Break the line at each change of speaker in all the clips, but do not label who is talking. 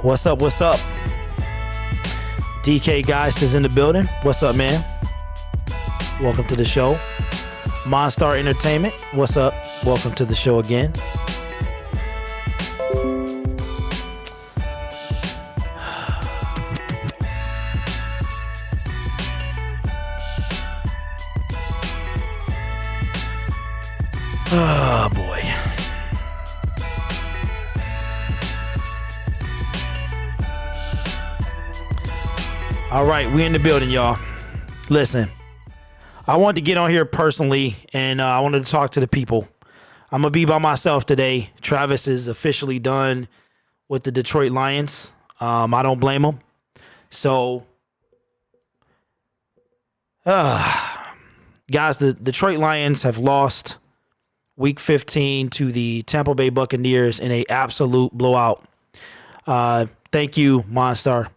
What's up? What's up? DK Geist is in the building. What's up, man? Welcome to the show. Monstar Entertainment. What's up? Welcome to the show again. Oh, boy. All right, we in the building, y'all. Listen, I wanted to get on here personally, and I wanted to talk to the people. I'm going to be by myself today. Travis is officially done with the Detroit Lions. I don't blame him. So, guys, the Detroit Lions have lost Week 15 to the Tampa Bay Buccaneers in an absolute blowout. Thank you, Monstar.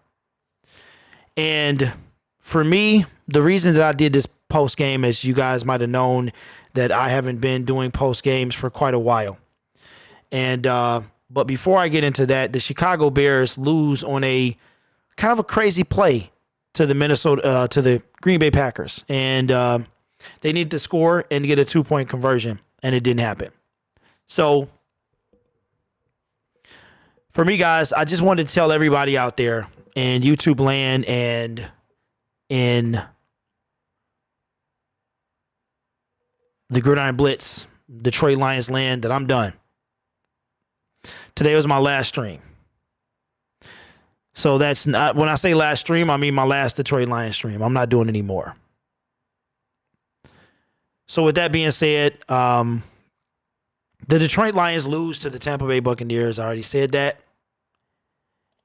And for me, the reason that I did this post game, as you guys might have known, that I haven't been doing post games for quite a while. And but before I get into that, the Chicago Bears lose on a kind of a crazy play to the Green Bay Packers, and they needed to score and get a 2-point conversion, and it didn't happen. So for me, guys, I just wanted to tell everybody out there in YouTube land and in the Gridiron Blitz, Detroit Lions land, that I'm done. Today was my last stream. So that's not, when I say last stream, I mean my last Detroit Lions stream. I'm not doing any more. So with that being said, the Detroit Lions lose to the Tampa Bay Buccaneers. I already said that.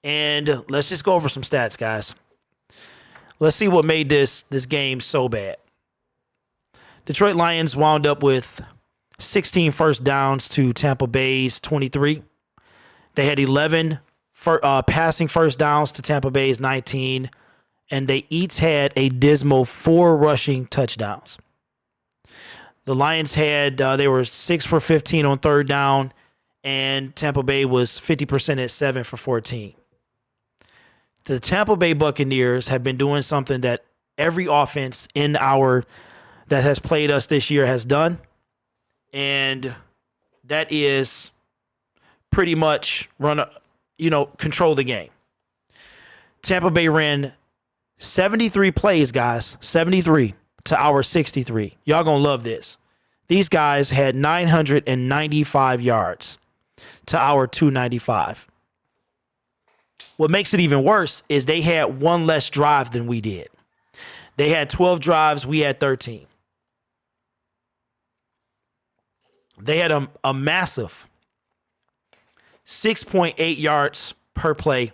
And let's just go over some stats, guys. Let's see what made this game so bad. Detroit Lions wound up with 16 first downs to Tampa Bay's 23. They had 11 passing first downs to Tampa Bay's 19. And they each had a dismal 4 rushing touchdowns. The Lions they were 6 for 15 on third down. And Tampa Bay was 50% at 7 for 14. The Tampa Bay Buccaneers have been doing something that every offense that has played us this year has done. And that is pretty much control the game. Tampa Bay ran 73 plays, guys. 73 to our 63. Y'all gonna love this. These guys had 995 yards to our 295. What makes it even worse is they had one less drive than we did. They had 12 drives. We had 13. They had a massive 6.8 yards per play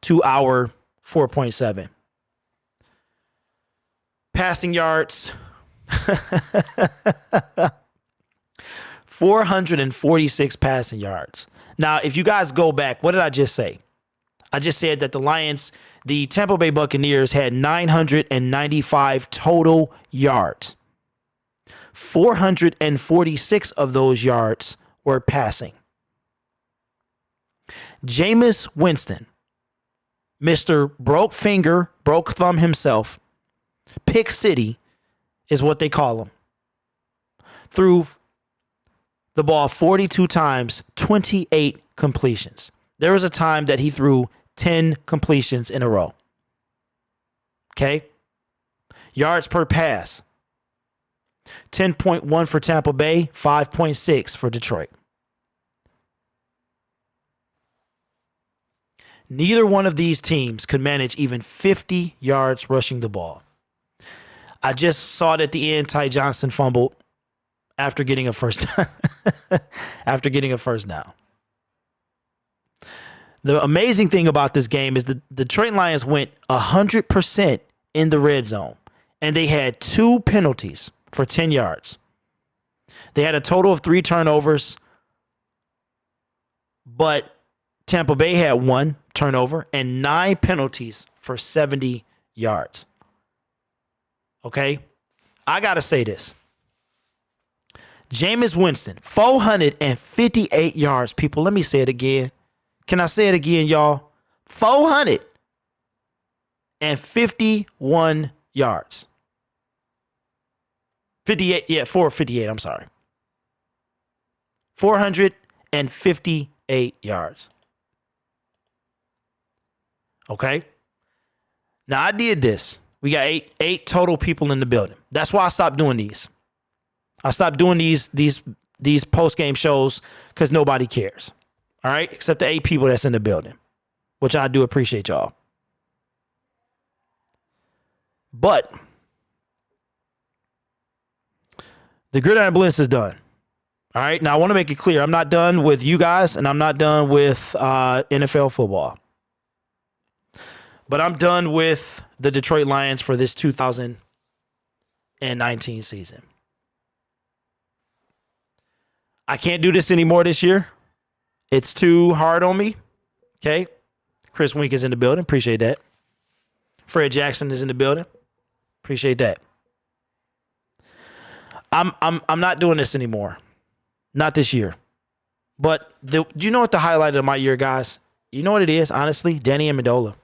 to our 4.7. Passing yards, 446 passing yards. Now, if you guys go back, what did I just say? I just said that the Tampa Bay Buccaneers had 995 total yards. 446 of those yards were passing. Jameis Winston, Mr. Broke Finger, Broke Thumb himself, Pick City is what they call him, threw the ball 42 times, 28 completions. There was a time that he threw 10 completions in a row. Okay? Yards per pass. 10.1 for Tampa Bay, 5.6 for Detroit. Neither one of these teams could manage even 50 yards rushing the ball. I just saw it at the end. Ty Johnson fumbled after getting a first down. The amazing thing about this game is the Detroit Lions went 100% in the red zone, and they had 2 penalties for 10 yards. They had a total of 3 turnovers, but Tampa Bay had 1 turnover and 9 penalties for 70 yards. Okay? I got to say this. Jameis Winston, 458 yards. People, let me say it again. Can I say it again, y'all? 451 yards. 58, 458, I'm sorry. 458 yards. Okay? Now, I did this. We got eight total people in the building. That's why I stopped doing these. I stopped doing these post-game shows because nobody cares. All right? Except the 8 people that's in the building, which I do appreciate y'all. But the Gridiron Blitz is done. All right? Now, I want to make it clear. I'm not done with you guys, and I'm not done with NFL football. But I'm done with the Detroit Lions for this 2019 season. I can't do this anymore this year. It's too hard on me. Okay? Chris Wink is in the building. Appreciate that. Fred Jackson is in the building. Appreciate that. I'm not doing this anymore. Not this year. But do you know what the highlight of my year, guys? You know what it is, honestly? Danny Amendola.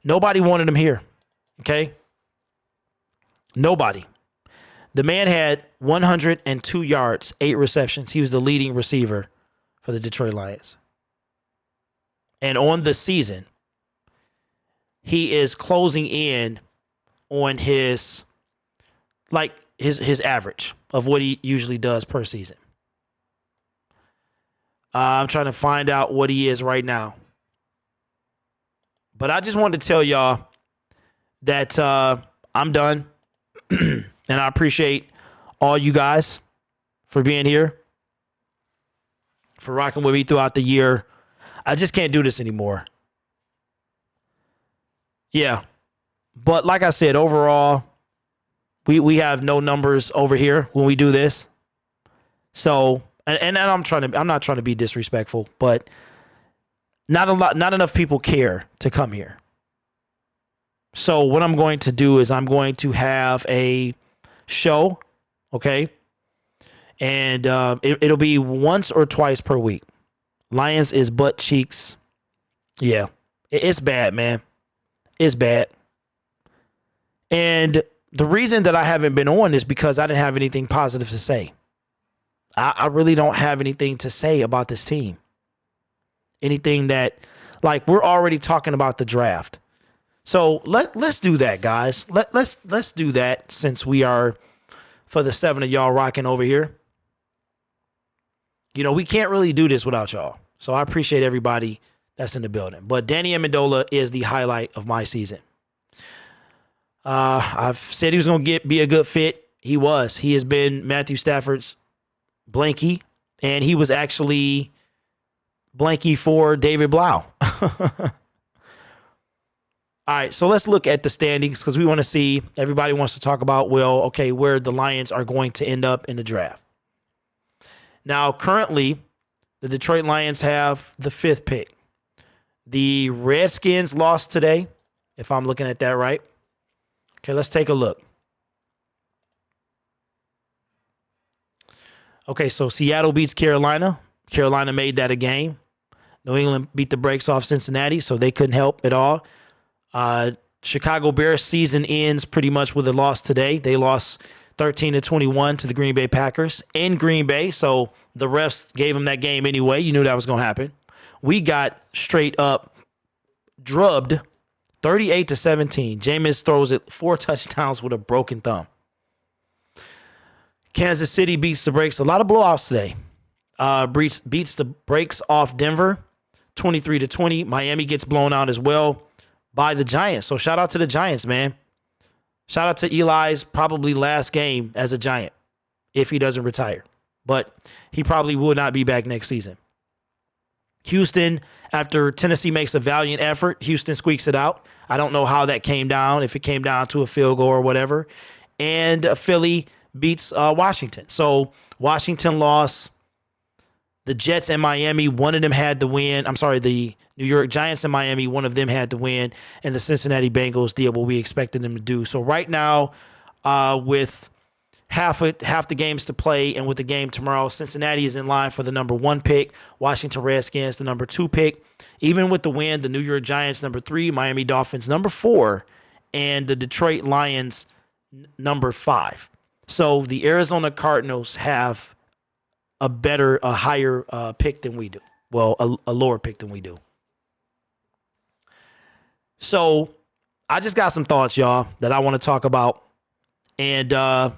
Nobody wanted him here. Okay? Nobody. The man had 102 yards, 8 receptions. He was the leading receiver for the Detroit Lions. And on the season, he is closing in on his average of what he usually does per season. I'm trying to find out what he is right now. But I just wanted to tell y'all that I'm done. And I appreciate all you guys for being here, for rocking with me throughout the year. I just can't do this anymore. Yeah. But like I said, overall, we have no numbers over here when we do this. So, and I'm not trying to be disrespectful, but not enough people care to come here. So what I'm going to do is I'm going to have a show, okay? And it'll be once or twice per week. Lions is butt cheeks. Yeah, it's bad, man. It's bad. And the reason that I haven't been on is because I didn't have anything positive to say. I really don't have anything to say about this team. Anything that, like, we're already talking about the draft. So let's do that, guys. Let's do that since we are, for the 7 of y'all rocking over here. You know, we can't really do this without y'all. So I appreciate everybody that's in the building. But Danny Amendola is the highlight of my season. I've said he was going to be a good fit. He was. He has been Matthew Stafford's blankie, and he was actually blankie for David Blau. All right, so let's look at the standings because we want to see, everybody wants to talk about, well, okay, where the Lions are going to end up in the draft. Now, currently, the Detroit Lions have the 5th pick. The Redskins lost today, if I'm looking at that right. Okay, let's take a look. Okay, so Seattle beats Carolina. Carolina made that a game. New England beat the brakes off Cincinnati, so they couldn't help at all. Chicago Bears season ends pretty much with a loss today. They lost 13-21 to the Green Bay Packers in Green Bay, so the refs gave them that game anyway. You knew that was going to happen. We got straight up drubbed 38-17. Jameis throws it 4 touchdowns with a broken thumb. Kansas City beats the brakes. A lot of blowouts today. Beats the brakes off Denver 23-20. Miami gets blown out as well by the Giants. So shout out to the Giants, man. Shout out to Eli's probably last game as a Giant if he doesn't retire. But he probably will not be back next season. Houston, after Tennessee makes a valiant effort, Houston squeaks it out. I don't know how that came down, if it came down to a field goal or whatever. And Philly beats Washington. So Washington lost. The Jets and Miami, one of them had to win. I'm sorry, the New York Giants and Miami, one of them had to win. And the Cincinnati Bengals did what we expected them to do. So right now, with half the games to play, and with the game tomorrow, Cincinnati is in line for the number 1 pick. Washington Redskins, the number 2 pick. Even with the win, the New York Giants, number 3, Miami Dolphins, number 4, and the Detroit Lions, number 5. So the Arizona Cardinals have a higher pick than we do. Well, a lower pick than we do. So I just got some thoughts, y'all, that I want to talk about. And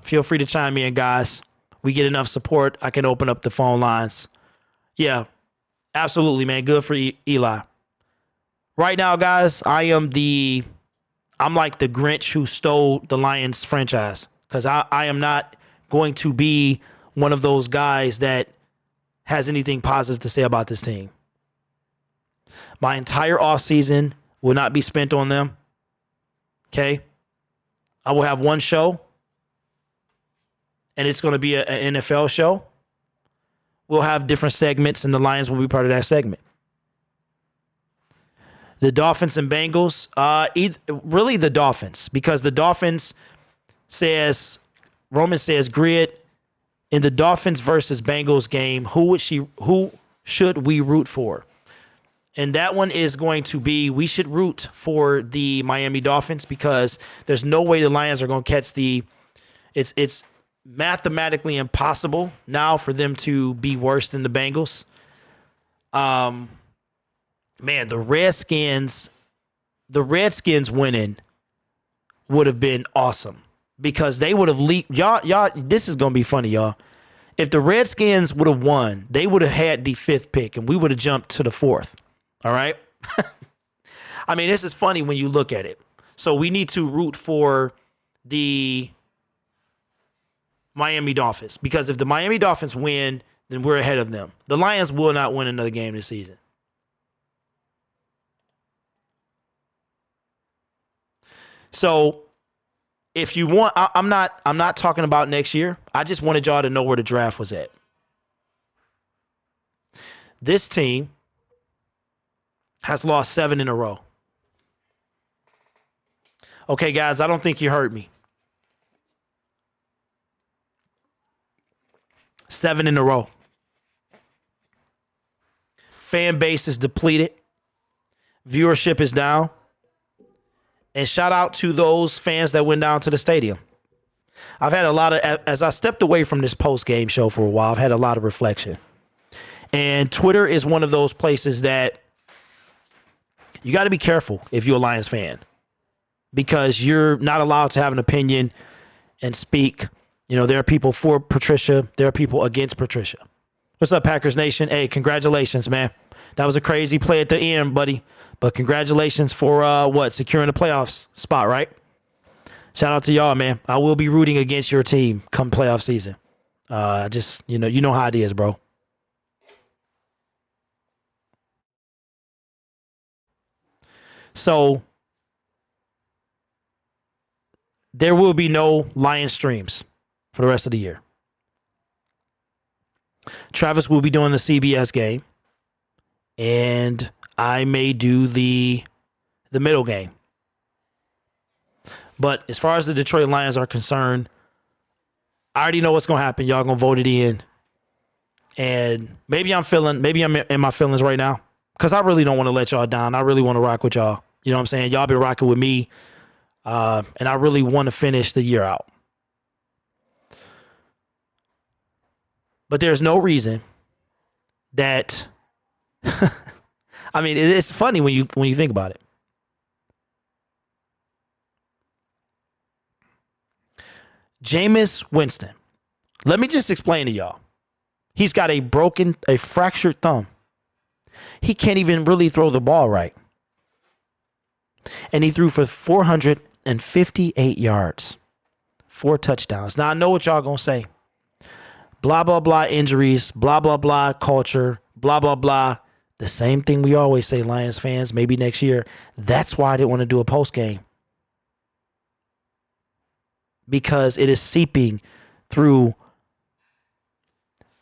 feel free to chime in, guys. We get enough support, I can open up the phone lines. Yeah, absolutely, man. Good for Eli. Right now, guys, I'm like the Grinch who stole the Lions franchise, because I am not going to be one of those guys that has anything positive to say about this team. My entire offseason will not be spent on them. Okay? I will have one show, and it's going to be an NFL show. We'll have different segments, and the Lions will be part of that segment. The Dolphins and Bengals, really the Dolphins, because the Dolphins Roman says, Grid, in the Dolphins versus Bengals game, who should we root for? And that one is going to be, we should root for the Miami Dolphins, because there's no way the Lions are going to catch it's mathematically impossible now for them to be worse than the Bengals. Man, the Redskins winning would have been awesome, because they would have leaped. Y'all, this is going to be funny, y'all. If the Redskins would have won, they would have had the 5th pick, and we would have jumped to the 4th. All right? I mean, this is funny when you look at it. So we need to root for the Miami Dolphins, because if the Miami Dolphins win, then we're ahead of them. The Lions will not win another game this season. So if you want, I'm not talking about next year. I just wanted y'all to know where the draft was at. This team has lost 7 in a row. Okay, guys, I don't think you heard me. 7 in a row. Fan base is depleted. Viewership is down. And shout out to those fans that went down to the stadium. I've had a lot of, as I stepped away from this post-game show for a while, I've had a lot of reflection. And Twitter is one of those places that you got to be careful if you're a Lions fan, because you're not allowed to have an opinion and speak. You know, there are people for Patricia. There are people against Patricia. What's up, Packers Nation? Hey, congratulations, man. That was a crazy play at the end, buddy. But congratulations for securing the playoffs spot, right? Shout out to y'all, man. I will be rooting against your team come playoff season. Just, you know how it is, bro. So there will be no Lion streams for the rest of the year. Travis will be doing the CBS game, and I may do the middle game. But as far as the Detroit Lions are concerned, I already know what's going to happen. Y'all going to vote it in. And maybe I'm in my feelings right now, because I really don't want to let y'all down. I really want to rock with y'all. You know what I'm saying? Y'all been rocking with me. And I really want to finish the year out. But there's no reason that I mean, it's funny when you think about it. Jameis Winston. Let me just explain to y'all. He's got a fractured thumb. He can't even really throw the ball right. And he threw for 458 yards. 4 touchdowns. Now, I know what y'all going to say. Blah, blah, blah, injuries. Blah, blah, blah, culture. Blah, blah, blah. The same thing we always say, Lions fans, maybe next year. That's why I didn't want to do a post game. Because it is seeping through.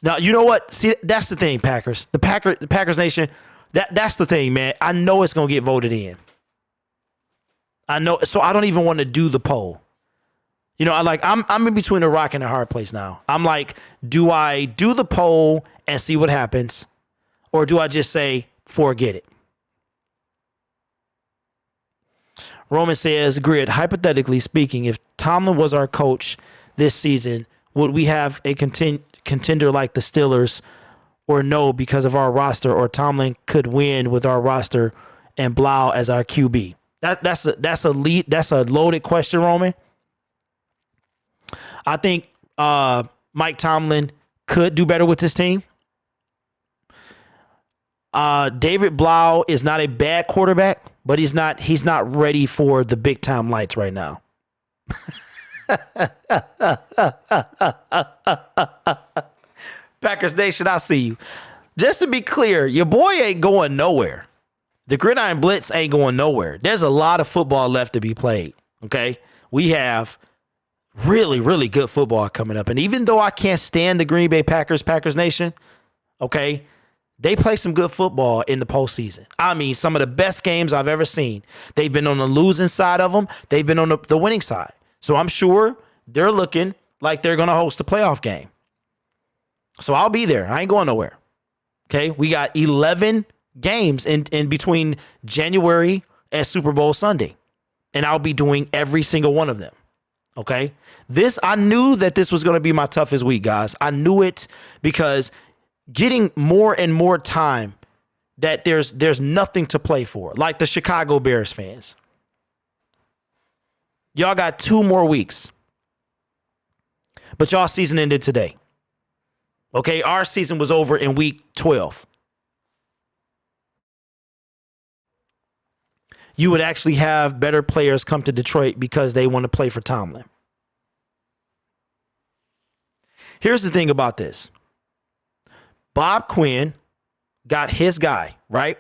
Now, you know what? See, that's the thing, Packers. The Packers Nation, that's the thing, man. I know it's going to get voted in. I know, so I don't even want to do the poll. You know, I'm in between a rock and a hard place now. I'm like, do I do the poll and see what happens, or do I just say forget it? Roman says, Grid, hypothetically speaking, if Tomlin was our coach this season, would we have a contender like the Steelers, or no, because of our roster, or Tomlin could win with our roster and Blau as our QB? That's a loaded question, Roman. I think Mike Tomlin could do better with this team. David Blau is not a bad quarterback, but he's not ready for the big time lights right now. Packers Nation, I see you. Just to be clear, your boy ain't going nowhere. The Gridiron Blitz ain't going nowhere. There's a lot of football left to be played. Okay, we have really, really good football coming up. And even though I can't stand the Green Bay Packers Nation, okay, they play some good football in the postseason. I mean, some of the best games I've ever seen. They've been on the losing side of them. They've been on the winning side. So I'm sure they're looking like they're going to host a playoff game. So I'll be there. I ain't going nowhere. Okay, we got 11 games in between January and Super Bowl Sunday. And I'll be doing every single one of them. Okay, I knew that this was going to be my toughest week, guys. I knew it because getting more and more time that there's nothing to play for, like the Chicago Bears fans. Y'all got 2 more weeks, but y'all season ended today. Okay, our season was over in week 12. You would actually have better players come to Detroit because they want to play for Tomlin. Here's the thing about this. Bob Quinn got his guy, right?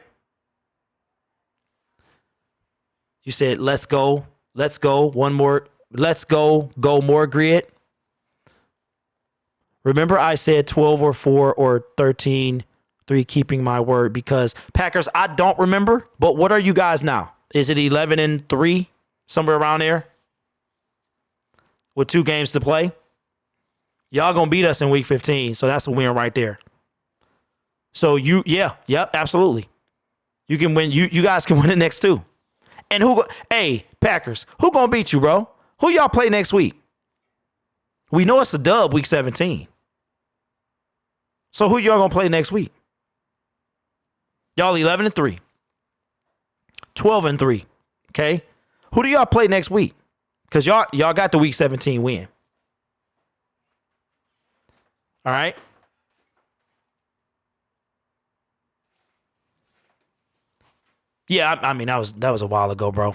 You said, let's go, one more, go more Grid. Remember I said 12 or 4 or 13, 3, keeping my word, because Packers, I don't remember, but what are you guys now? Is it 11-3, somewhere around there, with 2 games to play? Y'all gonna beat us in week 15, so that's a win right there. So absolutely. You can win. You guys can win the next 2. And hey, Packers, who gonna beat you, bro? Who y'all play next week? We know it's a dub week 17. So who y'all gonna play next week? Y'all 11-3. 12-3. Okay. Who do y'all play next week? Because y'all got the week 17 win. All right. Yeah, I mean that was a while ago, bro.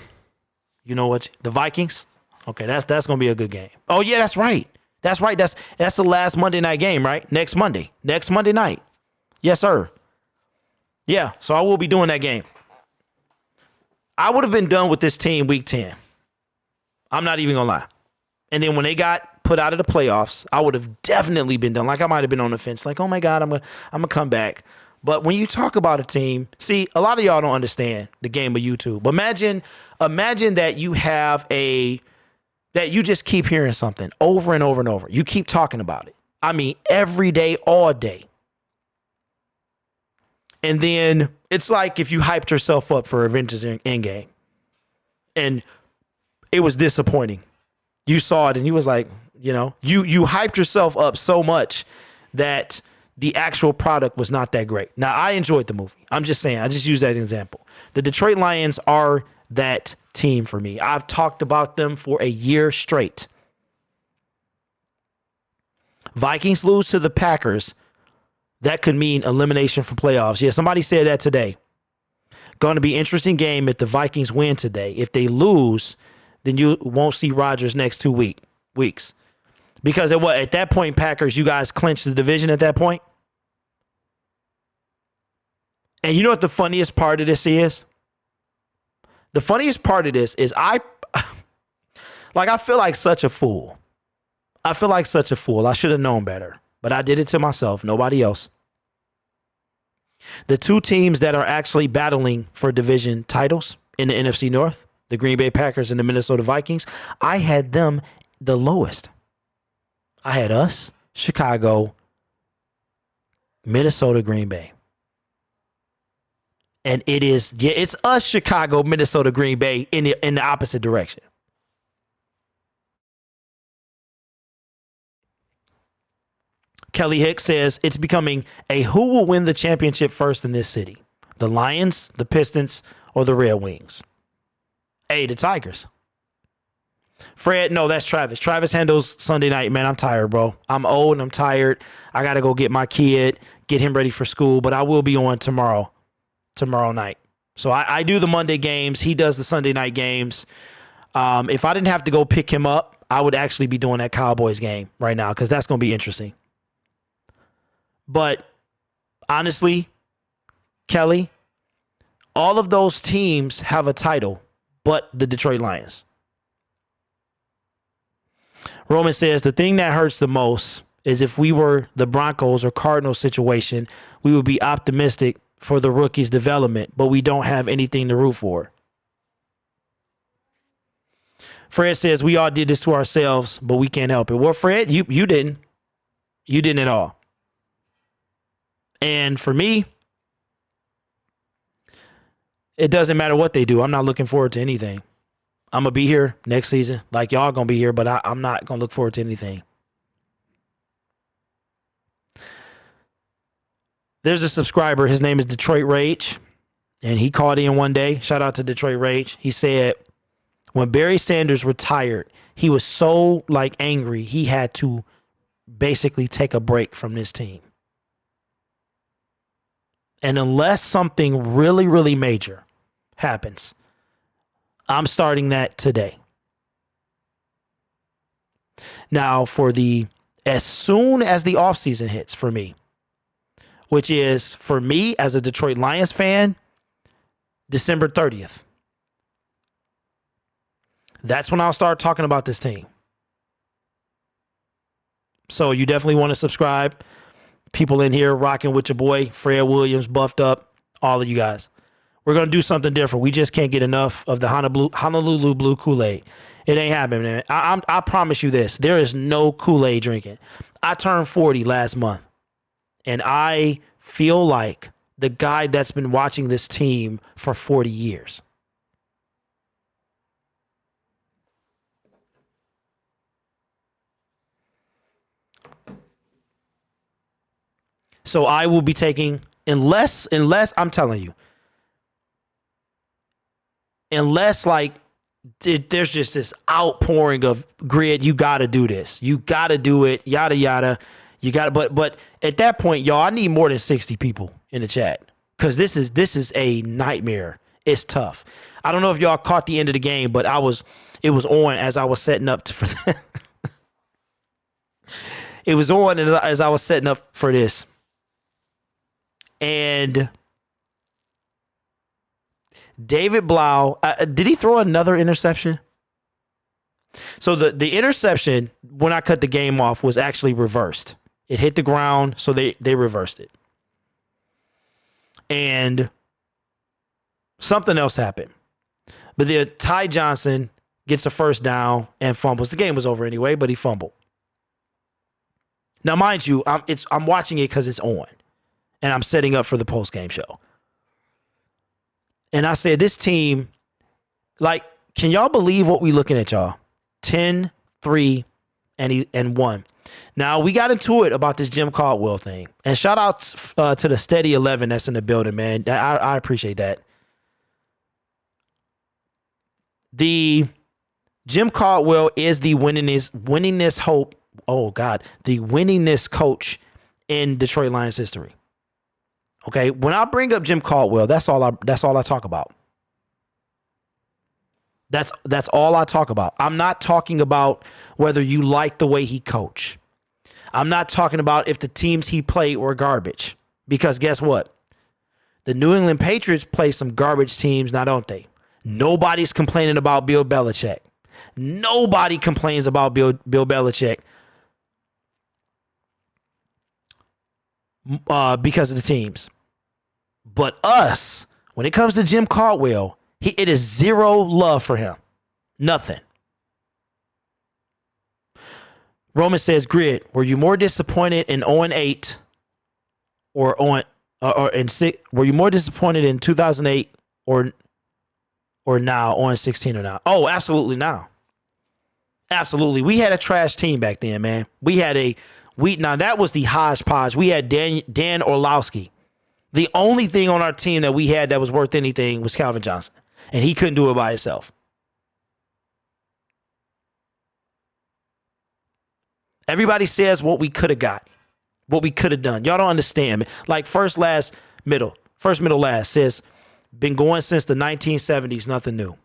You know what? The Vikings? Okay, that's gonna be a good game. Oh yeah, that's right. That's right. That's the last Monday night game, right? Next Monday night. Yes, sir. Yeah, so I will be doing that game. I would have been done with this team week 10. I'm not even gonna lie. And then when they got put out of the playoffs, I would have definitely been done. Like I might have been on the fence, like, oh my God, I'm gonna come back. But when you talk about a team, see, a lot of y'all don't understand the game of YouTube. Imagine that you have that you just keep hearing something over and over and over. You keep talking about it. I mean, every day, all day. And then it's like if you hyped yourself up for Avengers Endgame and it was disappointing. You saw it and you was like, you hyped yourself up so much that the actual product was not that great. Now, I enjoyed the movie. I'm just saying, I just use that example. The Detroit Lions are that team for me. I've talked about them for a year straight. Vikings lose to the Packers. That could mean elimination from playoffs. Yeah, somebody said that today. Going to be an interesting game if the Vikings win today. If they lose, then you won't see Rodgers next 2 weeks. Because at that point, Packers, you guys clinched the division at that point. And you know what the funniest part of this is? The funniest part of this is I feel like such a fool. I should have known better. But I did it to myself, nobody else. The 2 teams that are actually battling for division titles in the NFC North, the Green Bay Packers and the Minnesota Vikings, I had them the lowest. I had us, Chicago, Minnesota, Green Bay. And it's us, Chicago, Minnesota, Green Bay in the opposite direction. Kelly Hicks says it's becoming a who will win the championship first in this city? The Lions, the Pistons, or the Red Wings? The Tigers. Fred, no, that's Travis. Travis handles Sunday night. Man, I'm tired, bro. I'm old and I'm tired. I got to go get my kid, get him ready for school, but I will be on tomorrow night. So I do the Monday games. He does the Sunday night games. If I didn't have to go pick him up, I would actually be doing that Cowboys game right now because that's going to be interesting. But honestly, Kelly, all of those teams have a title, but the Detroit Lions. Roman says the thing that hurts the most is if we were the Broncos or Cardinals situation, we would be optimistic for the rookie's development, but we don't have anything to root for. Fred says we all did this to ourselves, but we can't help it. Well, Fred, you didn't. You didn't at all. And for me, it doesn't matter what they do. I'm not looking forward to anything. I'm going to be here next season. Like y'all going to be here, but I'm not going to look forward to anything. There's a subscriber. His name is Detroit Rage. And he called in one day. Shout out to Detroit Rage. He said, when Barry Sanders retired, he was so angry. He had to basically take a break from this team. And unless something really, really major happens, I'm starting that today. Now, as soon as the offseason hits for me, which is for me as a Detroit Lions fan, December 30th. That's when I'll start talking about this team. So you definitely want to subscribe. People in here rocking with your boy, Fred Williams, buffed up, all of you guys. We're going to do something different. We just can't get enough of the Honolulu Blue Kool-Aid. It ain't happening, man. I promise you this. There is no Kool-Aid drinking. I turned 40 last month, and I feel like the guy that's been watching this team for 40 years. So I will be taking, unless I'm telling you, unless there's just this outpouring of grid, you got to do this. You got to do it, yada, yada. You got to, but at that point, y'all, I need more than 60 people in the chat because this is a nightmare. It's tough. I don't know if y'all caught the end of the game, but it was on as I was setting up for that. It was on as I was setting up for this. And David Blau, did he throw another interception? So the interception, when I cut the game off, was actually reversed. It hit the ground, so they reversed it. And something else happened. But then Ty Johnson gets a first down and fumbles. The game was over anyway, but he fumbled. Now, mind you, I'm watching it because it's on. And I'm setting up for the post-game show. And I said, this team, can y'all believe what we looking at, y'all? 10, 3, and 1. Now, we got into it about this Jim Caldwell thing. And shout out to the Steady 11 that's in the building, man. I appreciate that. The Jim Caldwell is the winningest hope. Oh, God. The winningest coach in Detroit Lions history. Okay, when I bring up Jim Caldwell, that's all I talk about. That's all I talk about. I'm not talking about whether you like the way he coached. I'm not talking about if the teams he played were garbage. Because guess what? The New England Patriots play some garbage teams, now don't they? Nobody's complaining about Bill Belichick. Nobody complains about Bill Belichick because of the teams. But us, when it comes to Jim Caldwell, it is zero love for him. Nothing. Roman says, Grid, were you more disappointed in 0-8 or in 6? Were you more disappointed in 2008 or now 0-16 or now? Oh, absolutely now. Absolutely. We had a trash team back then, man. Now that was the hodgepodge. We had Dan Orlowski. The only thing on our team that we had that was worth anything was Calvin Johnson, and he couldn't do it by himself. Everybody says what we could have got, what we could have done. Y'all don't understand. Like first, middle, last says, been going since the 1970s, nothing new.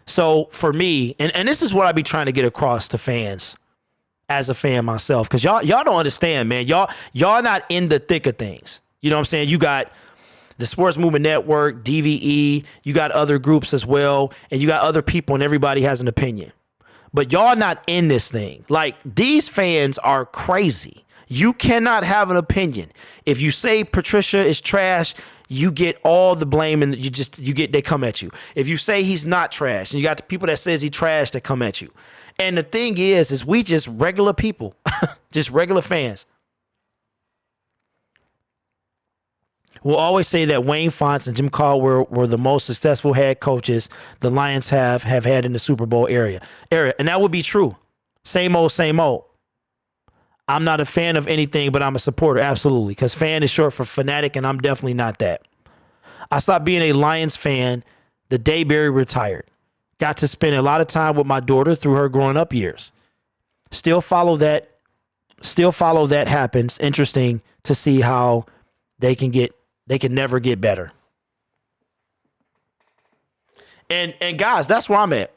So for me, and this is what I be trying to get across to fans as a fan myself, because y'all don't understand, man. Y'all not in the thick of things. You know what I'm saying? You got the Sports Movement Network, DVE, you got other groups as well, and you got other people, and everybody has an opinion. But y'all not in this thing. Like, these fans are crazy. You cannot have an opinion. If you say Patricia is trash, you get all the blame, and they come at you. If you say he's not trash, and you got the people that says he trash that come at you. And the thing is we just regular people, just regular fans. We'll always say that Wayne Fontes and Jim Caldwell were the most successful head coaches the Lions have had in the Super Bowl area. And that would be true. Same old, same old. I'm not a fan of anything, but I'm a supporter, absolutely, because fan is short for fanatic, and I'm definitely not that. I stopped being a Lions fan the day Barry retired. Got to spend a lot of time with my daughter through her growing up years. Still follow that happens. Interesting to see how they can never get better. And guys, that's where I'm at.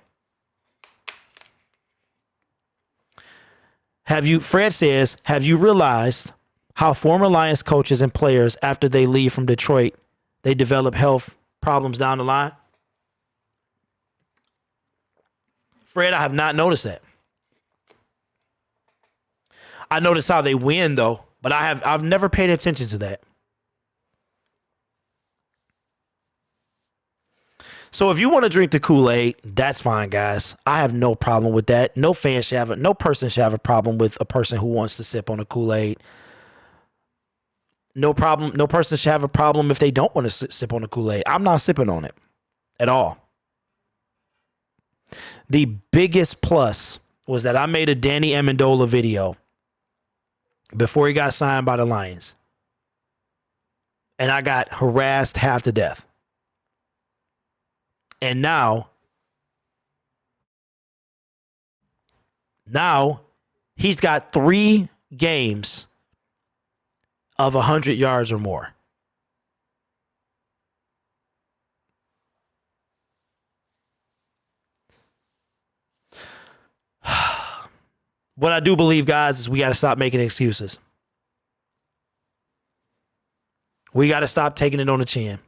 Fred says, have you realized how former Lions coaches and players, after they leave from Detroit, they develop health problems down the line? Fred, I have not noticed that. I notice how they win though, but I've never paid attention to that. So if you want to drink the Kool-Aid, that's fine, guys. I have no problem with that. No person should have a problem with a person who wants to sip on the Kool-Aid. No problem. No person should have a problem if they don't want to sip on the Kool-Aid. I'm not sipping on it at all. The biggest plus was that I made a Danny Amendola video before he got signed by the Lions. And I got harassed half to death. And now he's got 3 games of 100 yards or more. What I do believe, guys, is we got to stop making excuses. We got to stop taking it on the chin.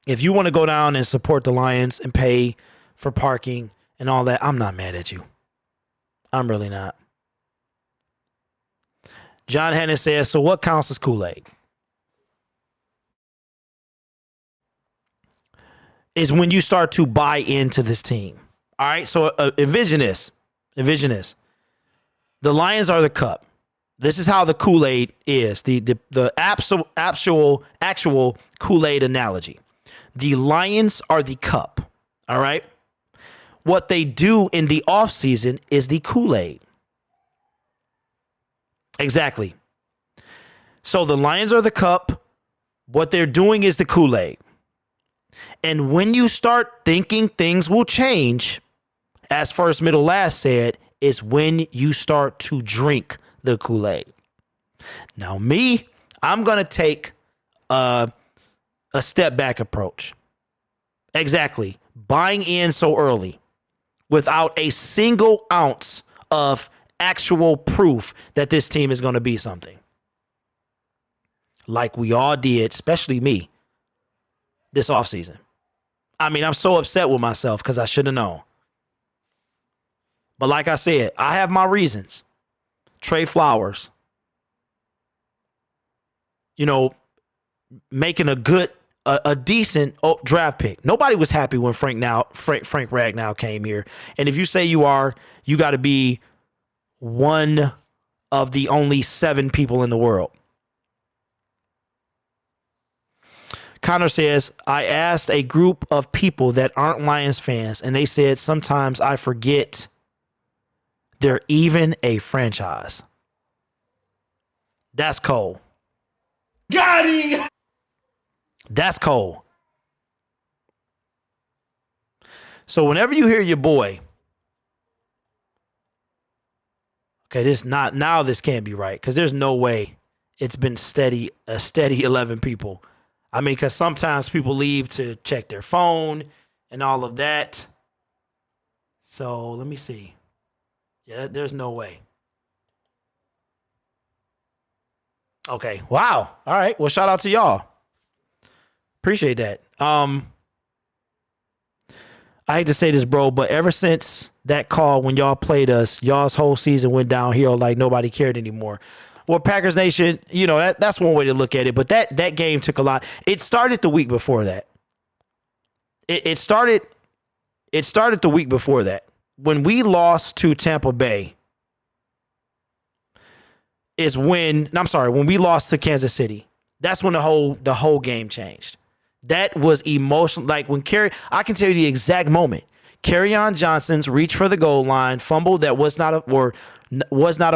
If you want to go down and support the Lions and pay for parking and all that, I'm not mad at you. I'm really not. John Hannon says, so what counts as Kool-Aid? Is when you start to buy into this team. All right, so envision this. The Lions are the cup. This is how the Kool-Aid is. The actual Kool-Aid analogy. The Lions are the cup. All right. What they do in the offseason is the Kool-Aid. Exactly. So the Lions are the cup. What they're doing is the Kool-Aid. And when you start thinking things will change, as First Middle Last said, is when you start to drink the Kool-Aid. Now, I'm going to take a step back approach. Exactly. Buying in so early without a single ounce of actual proof that this team is going to be something. Like we all did, especially me, this offseason. I mean, I'm so upset with myself because I should have known. But like I said, I have my reasons. Trey Flowers, making a good a decent draft pick. Nobody was happy when Frank Ragnow came here. And if you say you are, you got to be one of the only 7 people in the world. Connor says, I asked a group of people that aren't Lions fans, and they said, sometimes I forget they're even a franchise. That's cold.
Got him!
That's cold. So whenever you hear your boy, okay, this can't be right, because there's no way it's been a steady 11 people. I mean, because sometimes people leave to check their phone and all of that. So let me see. Yeah, there's no way. Okay. Wow. All right. Well, shout out to y'all. Appreciate that. I hate to say this, bro, but ever since that call when y'all played us, y'all's whole season went downhill like nobody cared anymore. Well, Packers Nation, you know, that's one way to look at it, but that game took a lot. It started the week before that. It started the week before that. When we lost to Tampa Bay when we lost to Kansas City. That's when the whole game changed. That was emotional. Like when I can tell you the exact moment. Kerryon Johnson's reach for the goal line, fumble that was not a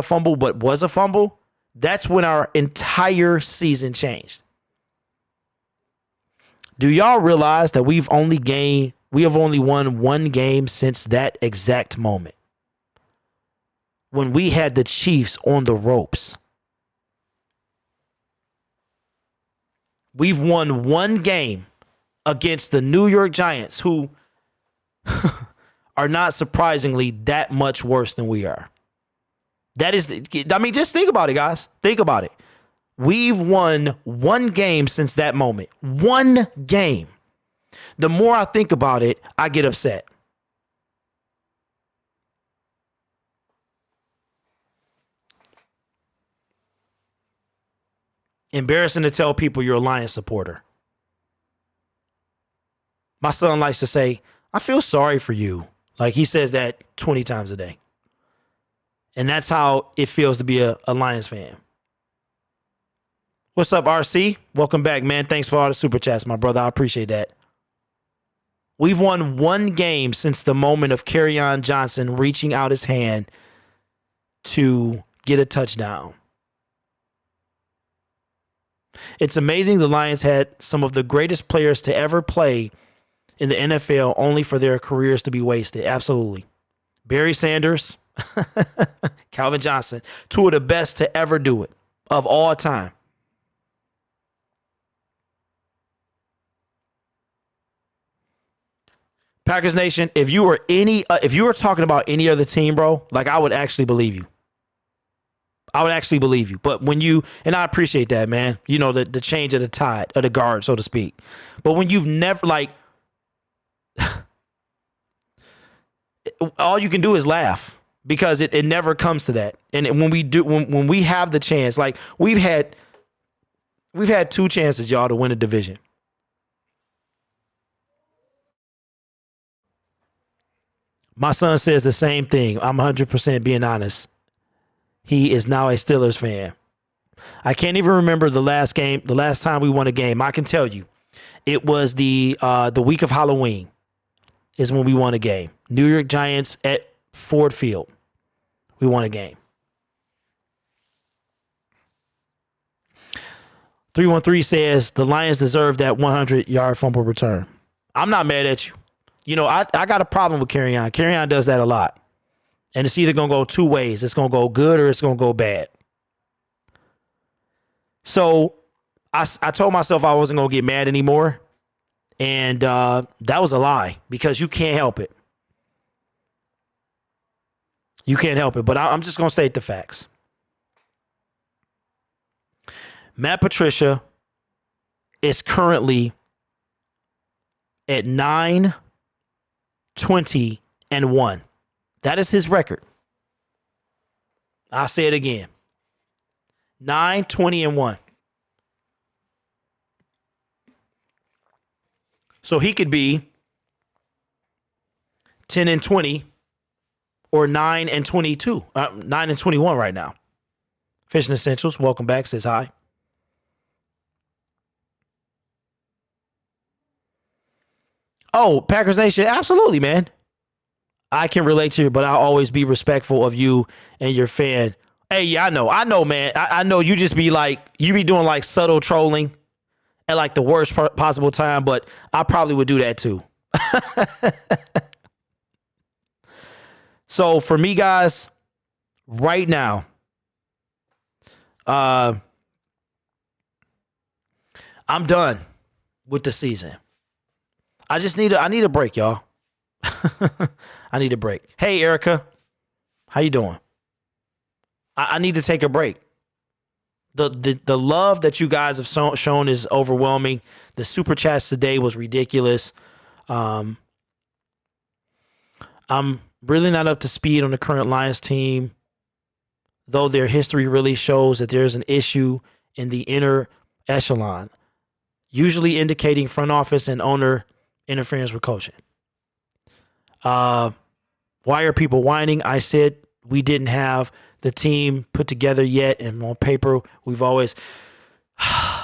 fumble, but was a fumble. That's when our entire season changed. Do y'all realize that we have only won one game since that exact moment? When we had the Chiefs on the ropes. We've won one game against the New York Giants, who are not surprisingly that much worse than we are. Just think about it, guys. Think about it. We've won one game since that moment. One game. The more I think about it, I get upset. Embarrassing to tell people you're a Lions supporter. My son likes to say, I feel sorry for you. Like he says that 20 times a day. And that's how it feels to be a Lions fan. What's up, RC? Welcome back, man. Thanks for all the super chats, my brother. I appreciate that. We've won one game since the moment of Kerryon Johnson reaching out his hand to get a touchdown. It's amazing the Lions had some of the greatest players to ever play in the NFL only for their careers to be wasted. Absolutely. Barry Sanders, Calvin Johnson, 2 of the best to ever do it of all time. Packers Nation, if you were talking about any other team, bro, like I would actually believe you. But when and I appreciate that, man. You know, the change of the tide, of the guard, so to speak. But when you've never, like, all you can do is laugh because it never comes to that. And when we have the chance, like we've had 2 chances, y'all, to win a division. My son says the same thing. I'm 100% being honest. He is now a Steelers fan. I can't even remember the last time we won a game. I can tell you, it was the week of Halloween is when we won a game. New York Giants at Ford Field. We won a game. 313 says the Lions deserve that 100-yard fumble return. I'm not mad at you. You know, I got a problem with Kerryon. Kerryon does that a lot. And it's either going to go 2 ways. It's going to go good or it's going to go bad. So I told myself I wasn't going to get mad anymore. And that was a lie because you can't help it. You can't help it. But I'm just going to state the facts. Matt Patricia is currently at 9-20-1. That is his record. I'll say it again. 9-20-1. So he could be 10-20 or 9-22, 9-21 right now. Fishing Essentials, welcome back, says hi. Oh, Packers Nation, absolutely, man. I can relate to you, but I'll always be respectful of you and your fan. Hey, yeah, I know, man. I know you just be like, you be doing like subtle trolling at like the worst possible time, but I probably would do that too. So for me, guys, right now, I'm done with the season. I need a break, y'all. I need a break. Hey, Erica, how you doing? I need to take a break. The love that you guys have shown is overwhelming. The super chats today was ridiculous. I'm really not up to speed on the current Lions team, though their history really shows that there's an issue in the inner echelon, usually indicating front office and owner interference with coaching. Why are people whining? I said we didn't have the team put together yet, and on paper we've always.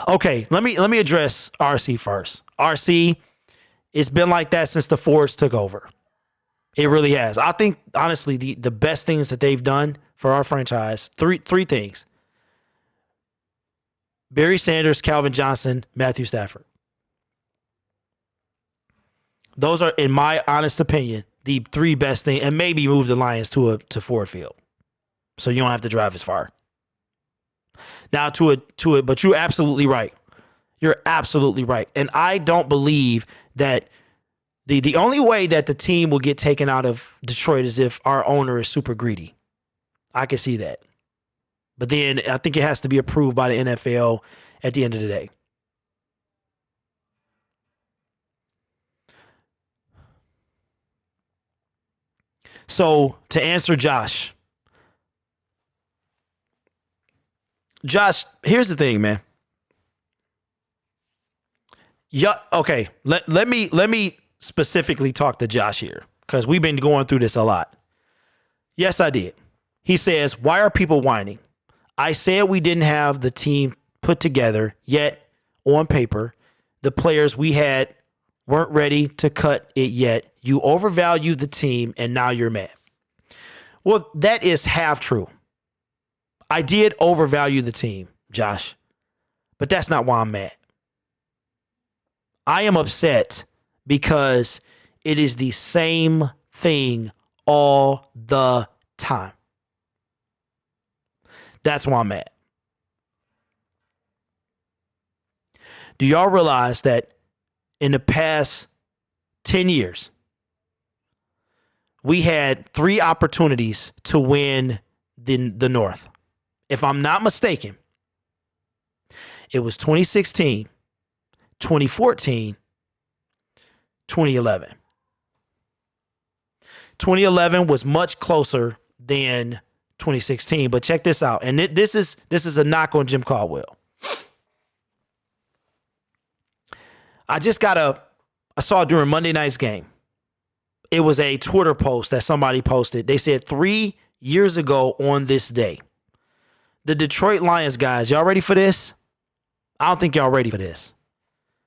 Okay, let me address RC first. RC, it's been like that since the Fords took over. It really has. I think honestly the best things that they've done for our franchise, three things. Barry Sanders, Calvin Johnson, Matthew Stafford. Those are, in my honest opinion, the three best things, and maybe move the Lions to Ford Field, so you don't have to drive as far. Now to it, but you're absolutely right. You're absolutely right, and I don't believe that the only way that the team will get taken out of Detroit is if our owner is super greedy. I can see that, but then I think it has to be approved by the NFL at the end of the day. So to answer Josh, here's the thing, man. Yeah, okay. Let me specifically talk to Josh here, because we've been going through this a lot. Yes, I did. He says, why are people whining? I said we didn't have the team put together yet on paper. The players we had weren't ready to cut it yet. You overvalued the team, and now you're mad. Well, that is half true. I did overvalue the team, Josh, but that's not why I'm mad. I am upset because it is the same thing all the time. That's why I'm mad. Do y'all realize that in the past 10 years, we had 3 opportunities to win the North? If I'm not mistaken, it was 2016, 2014, 2011. 2011 was much closer than 2016, but check this out. And this is a knock on Jim Caldwell. I saw during Monday night's game, it was a Twitter post that somebody posted. They said 3 years ago on this day, the Detroit Lions, guys, y'all ready for this? I don't think y'all ready for this.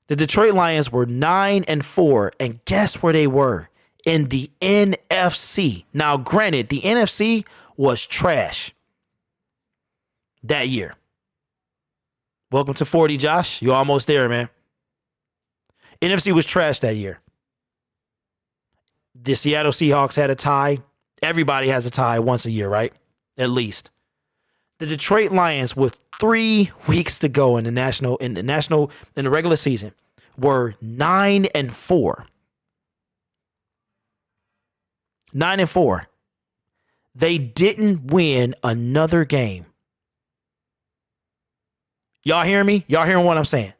The Detroit Lions were 9-4, and guess where they were? In the NFC. Now, granted, the NFC was trash that year. Welcome to 40, Josh. You're almost there, man. NFC was trash that year. The Seattle Seahawks had a tie. Everybody has a tie once a year, right? At least. The Detroit Lions, with 3 weeks to go in the regular season, were 9-4. 9-4. They didn't win another game. Y'all hear me? Y'all hearing what I'm saying?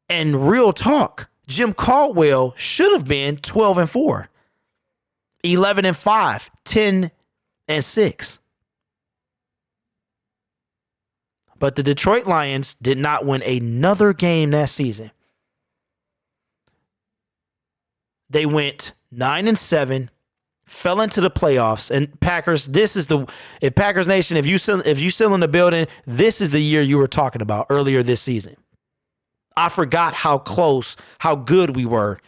And real talk, Jim Caldwell should have been 12-4, 11-5, 10-6. But the Detroit Lions did not win another game that season. They went 9-7, fell into the playoffs. And Packers, if Packers Nation, if you still in the building, this is the year you were talking about earlier this season. I forgot how close, how good we were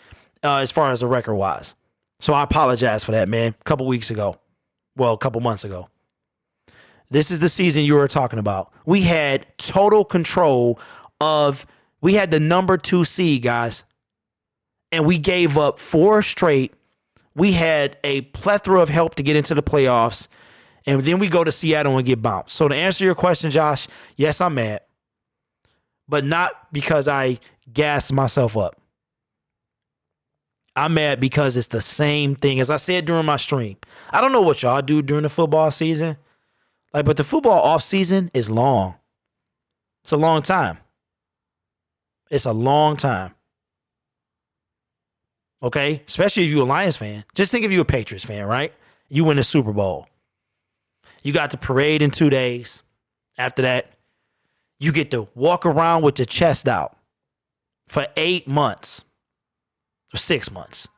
as far as the record wise. So I apologize for that, man. A couple months ago. This is the season you were talking about. We had total control we had the number 2 seed, guys. And we gave up 4 straight. We had a plethora of help to get into the playoffs. And then we go to Seattle and get bounced. So to answer your question, Josh, yes, I'm mad. But not because I gassed myself up. I'm mad because it's the same thing. As I said during my stream, I don't know what y'all do during the football season. But the football off season is long. It's a long time. It's a long time. Okay? Especially if you're a Lions fan. Just think if you're a Patriots fan, right? You win the Super Bowl. You got the parade in 2 days. After that, you get to walk around with your chest out for 8 months or 6 months.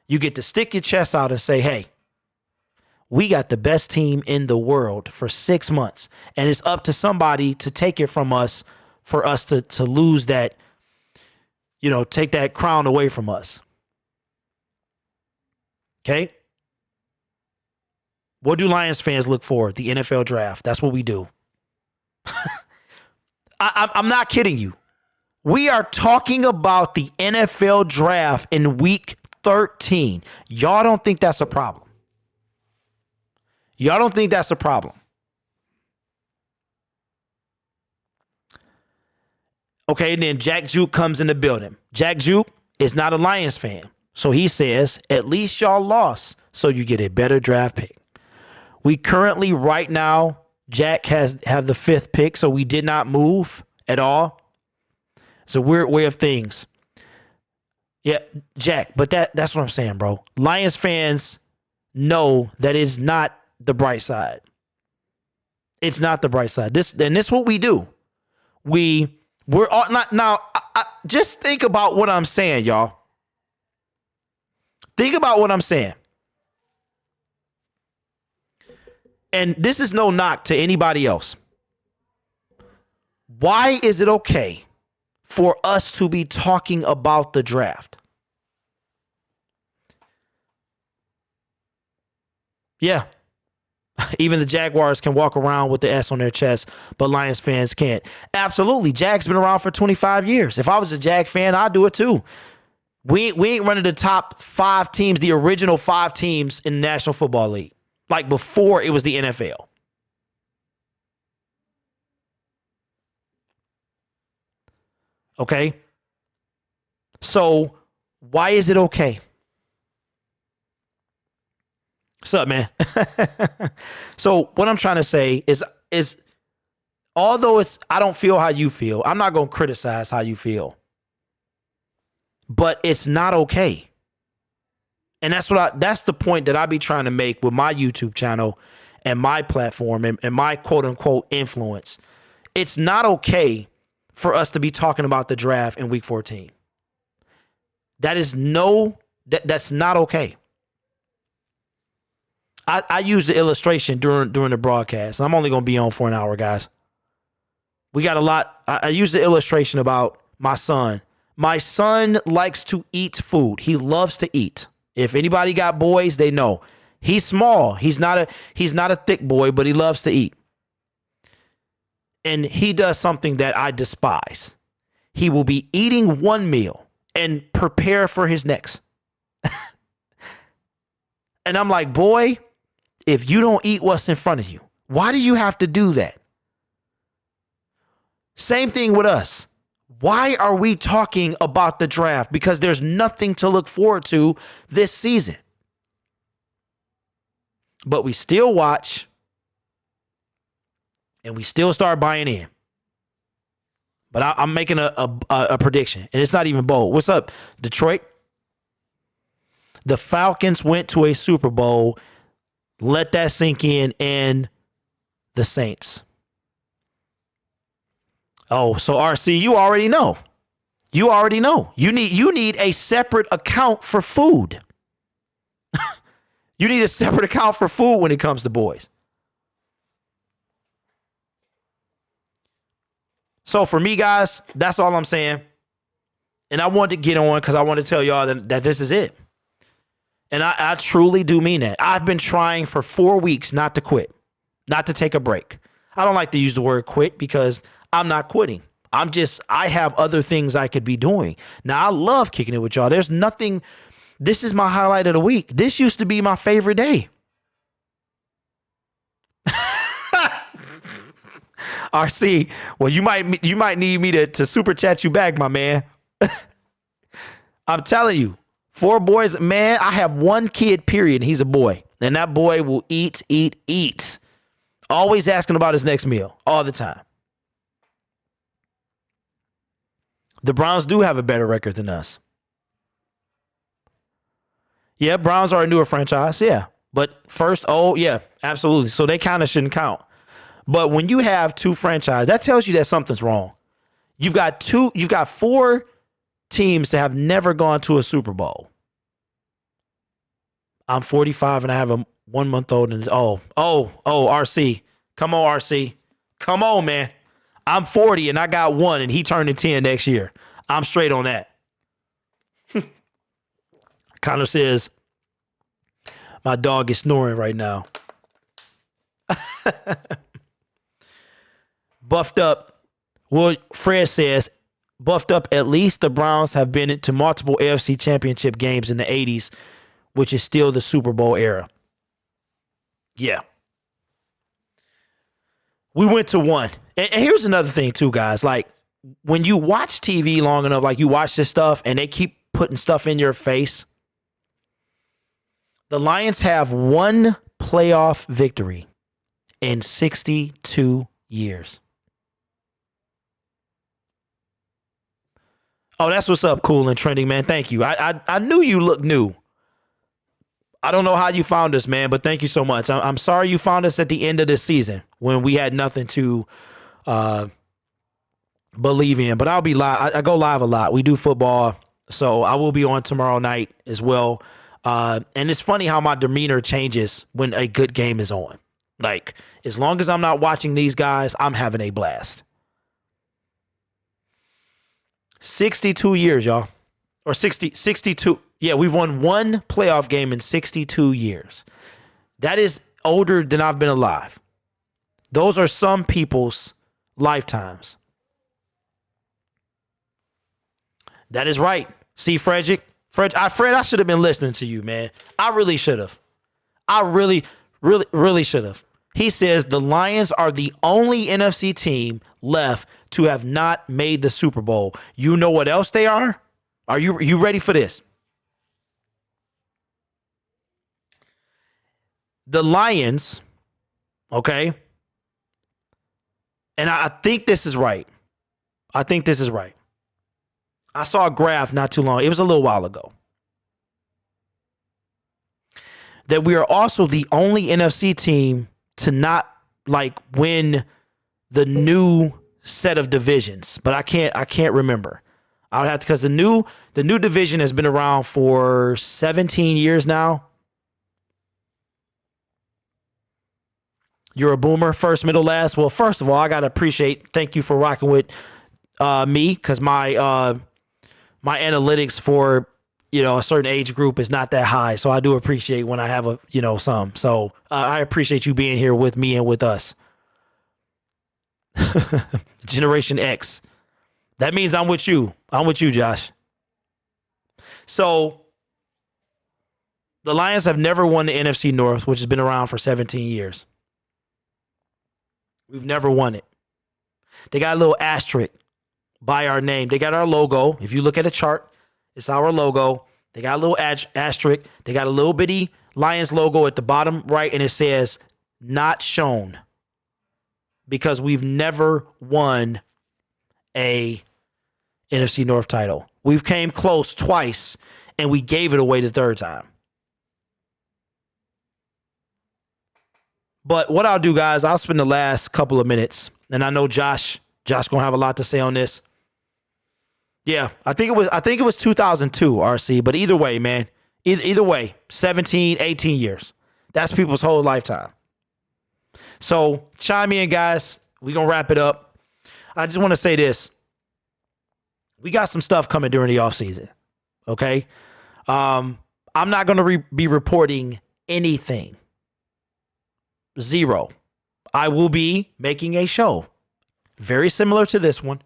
You get to stick your chest out and say, hey, we got the best team in the world for 6 months. And it's up to somebody to take it from us for us to lose that, take that crown away from us. Okay? What do Lions fans look for? The NFL draft. That's what we do. I'm not kidding you. We are talking about the NFL draft in week 13. Y'all don't think that's a problem. Y'all don't think that's a problem. Okay, and then Jack Juke comes in the building. Jack Juke is not a Lions fan. So he says, at least y'all lost, so you get a better draft pick. We currently, right now, Jack have the 5th pick, so we did not move at all. It's a weird way of things. Yeah, Jack, but that's what I'm saying, bro. Lions fans know that it's not the bright side. It's not the bright side. This is what we do. We're all not now. Just think about what I'm saying, y'all. Think about what I'm saying. And this is no knock to anybody else. Why is it okay for us to be talking about the draft? Yeah. Even the Jaguars can walk around with the S on their chest, but Lions fans can't. Absolutely. Jag's been around for 25 years. If I was a Jag fan, I'd do it too. We ain't running the top 5 teams, the original 5 teams in the National Football League, like before it was the NFL. Okay? So why is it okay? What's up, man? So what I'm trying to say is although I don't feel how you feel, I'm not going to criticize how you feel. But it's not okay. And that's the point that I be trying to make with my YouTube channel and my platform and my quote unquote influence. It's not okay for us to be talking about the draft in week 14. That's not okay. I use the illustration during the broadcast. I'm only going to be on for an hour, guys. We got a lot. I use the illustration about my son. My son likes to eat food. He loves to eat. If anybody got boys, they know. He's small. He's not a thick boy, but he loves to eat. And he does something that I despise. He will be eating one meal and prepare for his next. And I'm like, boy, if you don't eat what's in front of you, why do you have to do that? Same thing with us. Why are we talking about the draft? Because there's nothing to look forward to this season. But we still watch and we still start buying in. But I'm making a prediction, and it's not even bold. What's up, Detroit? The Falcons went to a Super Bowl. Let that sink in, and the Saints. Oh, so RC, you already know. You already know. You need a separate account for food. You need a separate account for food when it comes to boys. So for me, guys, that's all I'm saying. And I wanted to get on because I want to tell y'all that this is it. And I truly do mean that. I've been trying for 4 weeks not to quit, not to take a break. I don't like to use the word quit because I'm not quitting. I have other things I could be doing. Now, I love kicking it with y'all. There's nothing, this is my highlight of the week. This used to be my favorite day. RC, well, you might need me to super chat you back, my man. I'm telling you, 4 boys, man, I have 1 kid, period. He's a boy. And that boy will eat. Always asking about his next meal all the time. The Browns do have a better record than us. Yeah, Browns are a newer franchise. Yeah. But first, yeah, absolutely. So they kind of shouldn't count. But when you have 2 franchises, that tells you that something's wrong. You've got 4 teams that have never gone to a Super Bowl. I'm 45 and I have a 1-month-old. And RC. Come on, RC. Come on, man. I'm 40 and I got 1 and he turning 10 next year. I'm straight on that. Connor says, my dog is snoring right now. Buffed up. Well, Fred says, buffed up, at least the Browns have been to multiple AFC championship games in the 80s, which is still the Super Bowl era. Yeah. We went to 1. And here's another thing too, guys. Like, when you watch TV long enough, like you watch this stuff and they keep putting stuff in your face, the Lions have 1 playoff victory in 62 years. Oh, that's what's up, cool and trending, man. Thank you. I knew you looked new. I don't know how you found us, man, but thank you so much. I'm sorry you found us at the end of this season when we had nothing to believe in. But I'll be live. I go live a lot. We do football, so I will be on tomorrow night as well. And it's funny how my demeanor changes when a good game is on. Like, as long as I'm not watching these guys, I'm having a blast. 62 years, y'all. Or 62. Yeah, we've won 1 playoff game in 62 years. That is older than I've been alive. Those are some people's lifetimes. That is right. See, Fred, I should have been listening to you, man. I really should have. I really should have. He says the Lions are the only NFC team left to have not made the Super Bowl. You know what else they are? Are you ready for this? The Lions, okay? And I think this is right. I saw a graph not too long. It was a little while ago. That we are also the only NFC team to not win the new set of divisions. But I can't remember. I would have to, because the new division has been around for 17 years now. You're a boomer, first, middle, last. Well, first of all, I gotta thank you for rocking with me, because my analytics for a certain age group is not that high. So I do appreciate when I have some. So I appreciate you being here with me and with us. Generation X. That means I'm with you. I'm with you, Josh. So the Lions have never won the NFC North, which has been around for 17 years. We've never won it. They got a little asterisk by our name. They got our logo. If you look at a chart, it's our logo. They got a little asterisk. They got a little bitty Lions logo at the bottom right, and it says not shown, because we've never won a NFC North title. We've came close twice, and we gave it away the third time. But what I'll do, guys, I'll spend the last couple of minutes, and I know Josh Josh gonna have a lot to say on this. Yeah, I think it was 2002 RC, but either way, man, either way, 17, 18 years. That's people's whole lifetime. So chime in, guys. We're gonna wrap it up. I just want to say this. We got some stuff coming during the offseason. Okay. I'm not gonna be reporting anything. Zero. I will be making a show very similar to this one,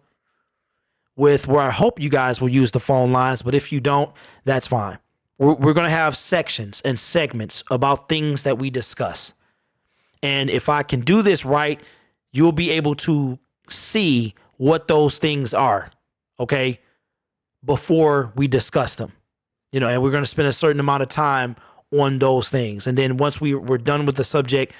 with where I hope you guys will use the phone lines, but if you don't, that's fine. We're going to have sections and segments about things that we discuss. And if I can do this right, you'll be able to see what those things are, okay, before we discuss them. And we're going to spend a certain amount of time on those things. And then once we're done with the subject,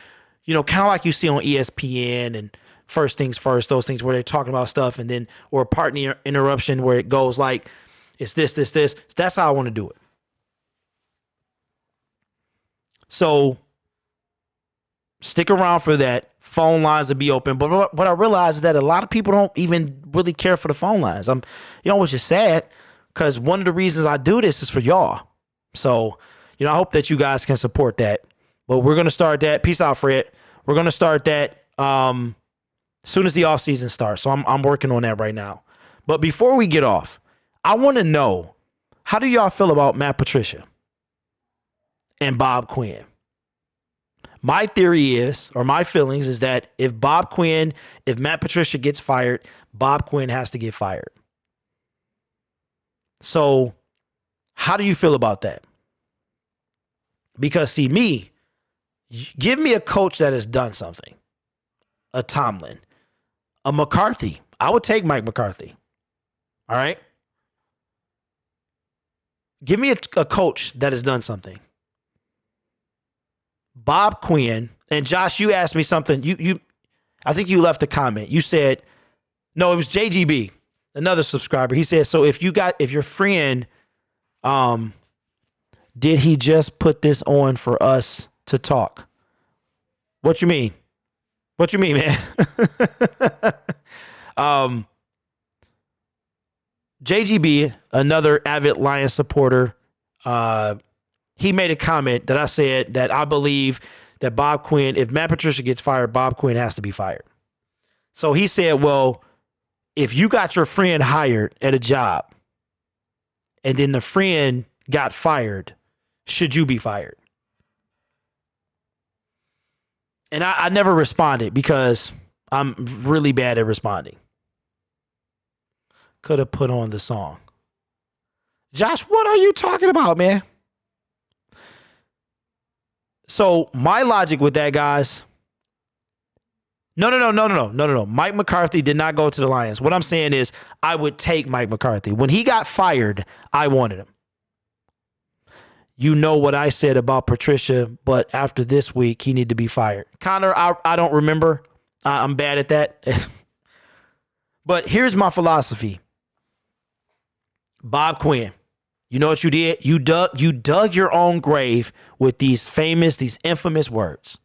kind of like you see on ESPN and First Things First, those things where they're talking about stuff, and then, or a partner interruption where it goes like, it's this. That's how I want to do it. So stick around for that. Phone lines will be open. But what I realize is that a lot of people don't even really care for the phone lines. Which is sad, because one of the reasons I do this is for y'all. So, I hope that you guys can support that. But we're going to start that. Peace out, Fred. We're going to start that soon as the offseason starts. So I'm working on that right now. But before we get off, I want to know, how do y'all feel about Matt Patricia and Bob Quinn? My theory is, or my feelings is that if Matt Patricia gets fired, Bob Quinn has to get fired. So how do you feel about that? Because see, give me a coach that has done something. A Tomlin, a McCarthy. I would take Mike McCarthy. All right. Give me a coach that has done something. Bob Quinn. And Josh, you asked me something. I think you left a comment. You said, no, it was JGB, another subscriber. He said, so if your friend, did he just put this on for us to talk? What you mean? What you mean, man? JGB, another avid Lions supporter, he made a comment that I said that I believe that Bob Quinn, if Matt Patricia gets fired, Bob Quinn has to be fired. So he said, well, if you got your friend hired at a job and then the friend got fired, should you be fired? And I never responded because I'm really bad at responding. Could have put on the song. Josh, what are you talking about, man? So my logic with that, guys. No. Mike McCarthy did not go to the Lions. What I'm saying is I would take Mike McCarthy. When he got fired, I wanted him. You know what I said about Patricia, but after this week, he need to be fired. Connor, I don't remember. I'm bad at that. But here's my philosophy. Bob Quinn, you know what you did? You dug your own grave with these infamous words.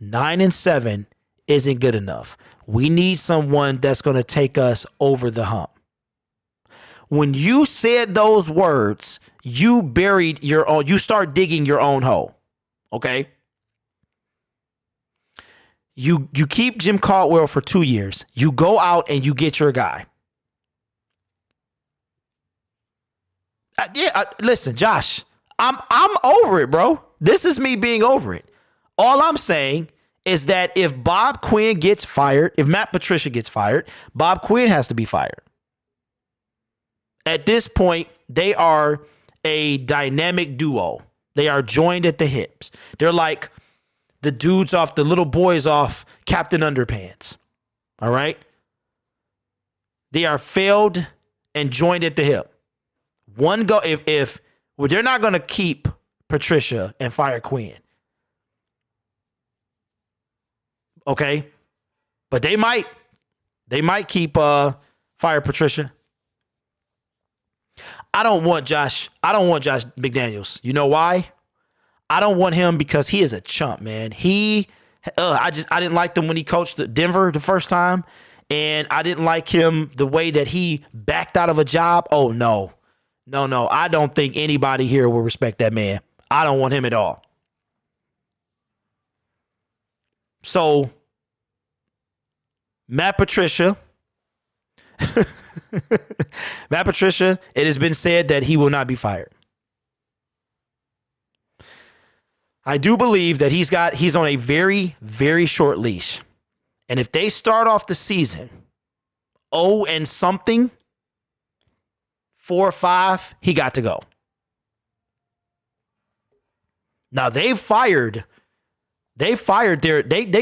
9-7 isn't good enough. We need someone that's going to take us over the hump. When you said those words, you buried your own, you start digging your own hole. Okay? You keep Jim Caldwell for 2 years. You go out and you get your guy. Listen, Josh, I'm over it, bro. This is me being over it. All I'm saying is that if Bob Quinn gets fired, if Matt Patricia gets fired, Bob Quinn has to be fired. At this point, they are a dynamic duo. They are joined at the hips. They're like the little boys off Captain Underpants. All right? They are failed and joined at the hip. One go if they're not going to keep Patricia and fire Quinn. Okay? But they might keep fire Patricia. I don't want Josh McDaniels. You know why? I don't want him because he is a chump, man. I didn't like him when he coached Denver the first time, and I didn't like him the way that he backed out of a job. Oh, no. No. I don't think anybody here will respect that man. I don't want him at all. So, Matt Patricia, it has been said that he will not be fired. I do believe that he's on a very, very short leash. And if they start off the season 0 and something, 4 or 5, he got to go. Now they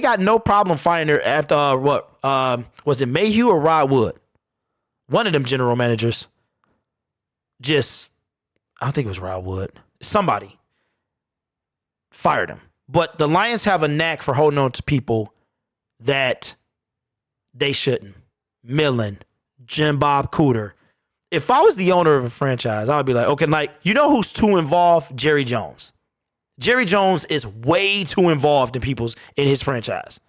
got no problem firing their after was it Mayhew or Rod Wood? One of them general managers. I don't think it was Rod Wood. Somebody fired him. But the Lions have a knack for holding on to people that they shouldn't. Millen, Jim Bob Cooter. If I was the owner of a franchise, I would be like, okay, like, you know who's too involved? Jerry Jones. Jerry Jones is way too involved in his franchise.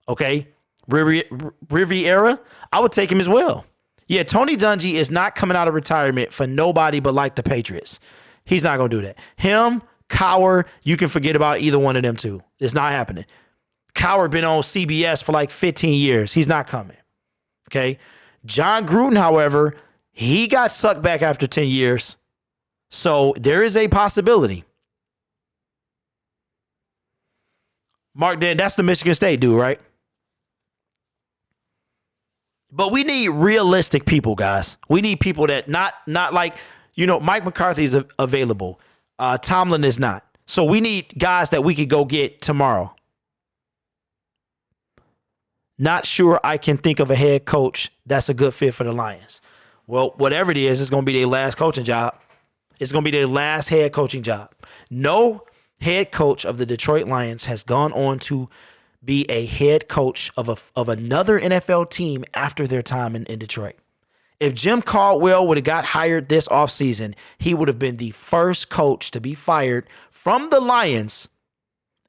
Okay? Riviera, I would take him as well. Yeah, Tony Dungy is not coming out of retirement for nobody but like the Patriots. He's not going to do that. Him, Cowher, you can forget about either one of them two. It's not happening. Cowher been on CBS for like 15 years. He's not coming. Okay? John Gruden, however, he got sucked back after 10 years. So there is a possibility. Mark, that's the Michigan State dude, right? But we need realistic people, guys. We need people that not like, Mike McCarthy is available. Tomlin is not. So we need guys that we could go get tomorrow. Not sure I can think of a head coach that's a good fit for the Lions. Well, whatever it is, it's going to be their last coaching job. It's going to be their last head coaching job. No head coach of the Detroit Lions has gone on to be a head coach of another NFL team after their time in Detroit. If Jim Caldwell would have got hired this offseason, he would have been the first coach to be fired from the Lions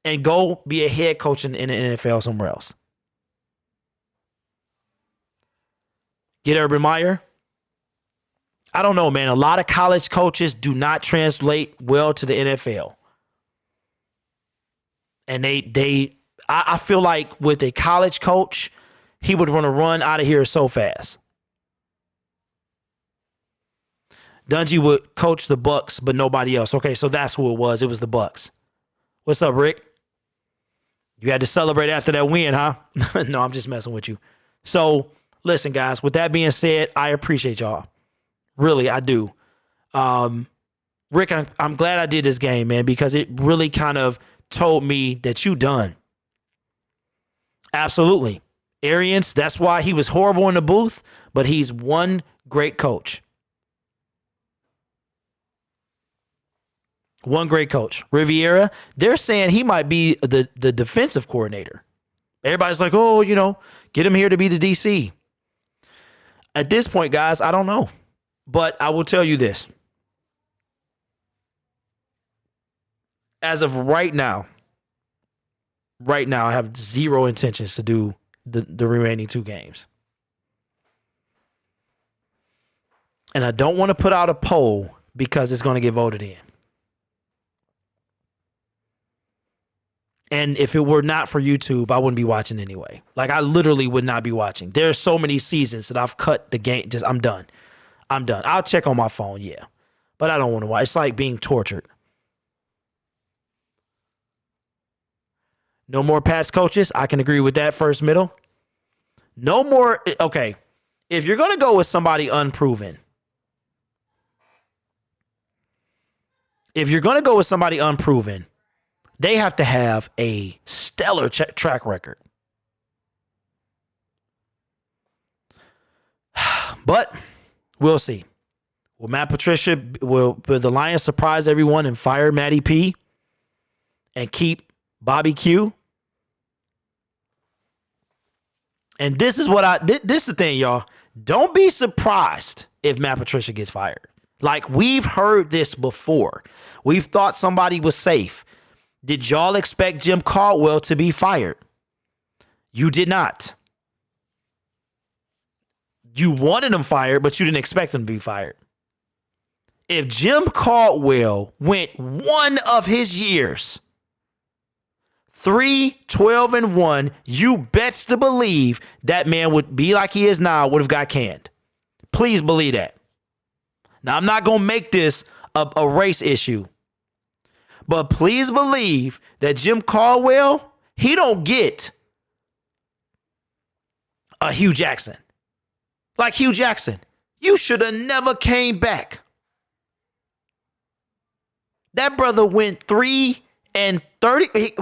and go be a head coach in the NFL somewhere else. Get Urban Meyer? I don't know, man. A lot of college coaches do not translate well to the NFL. And I feel like with a college coach, he would want to run out of here so fast. Dungy would coach the Bucks, but nobody else. Okay, so that's who it was. It was the Bucks. What's up, Rick? You had to celebrate after that win, huh? No, I'm just messing with you. So, listen, guys, with that being said, I appreciate y'all. Really, I do. Rick, I'm glad I did this game, man, because it really kind of told me that you done. Absolutely. Arians, that's why he was horrible in the booth, but he's one great coach. One great coach. Riviera, they're saying he might be the defensive coordinator. Everybody's like, oh, get him here to be the DC. At this point, guys, I don't know. But I will tell you this. As of right now, I have zero intentions to do the remaining 2 games. And I don't want to put out a poll because it's going to get voted in. And if it were not for YouTube, I wouldn't be watching anyway. Like, I literally would not be watching. There are so many seasons that I've cut the game. I'm done. I'll check on my phone, yeah. But I don't want to watch. It's like being tortured. No more Pats coaches. I can agree with that. First, middle. No more. Okay. If you're going to go with somebody unproven, they have to have a stellar track record. But we'll see. Will Matt Patricia, will the Lions surprise everyone and fire Matty P and keep Bobby Q? And this is this is the thing, y'all. Don't be surprised if Matt Patricia gets fired. Like, we've heard this before. We've thought somebody was safe. Did y'all expect Jim Caldwell to be fired? You did not. You wanted him fired, but you didn't expect him to be fired. If Jim Caldwell went one of his years 3-12-1, you bets to believe that man would be like he is now, would have got canned. Please believe that. Now, I'm not going to make this a race issue, but please believe that Jim Caldwell, he don't get a Hugh Jackson. Like Hugh Jackson, you should have never came back. That brother went 3-30.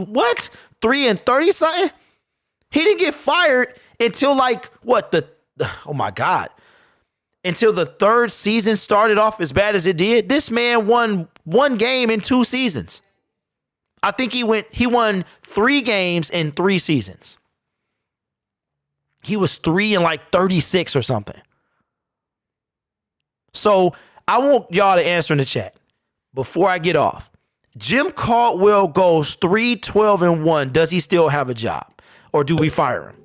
What? 3-30 something? He didn't get fired until oh my God. Until the third season started off as bad as it did. This man won one game in 2 seasons. I think he won 3 games in 3 seasons. He was 3-36 or something. So I want y'all to answer in the chat before I get off. Jim Caldwell goes 3-12-1. Does he still have a job? Or do we fire him?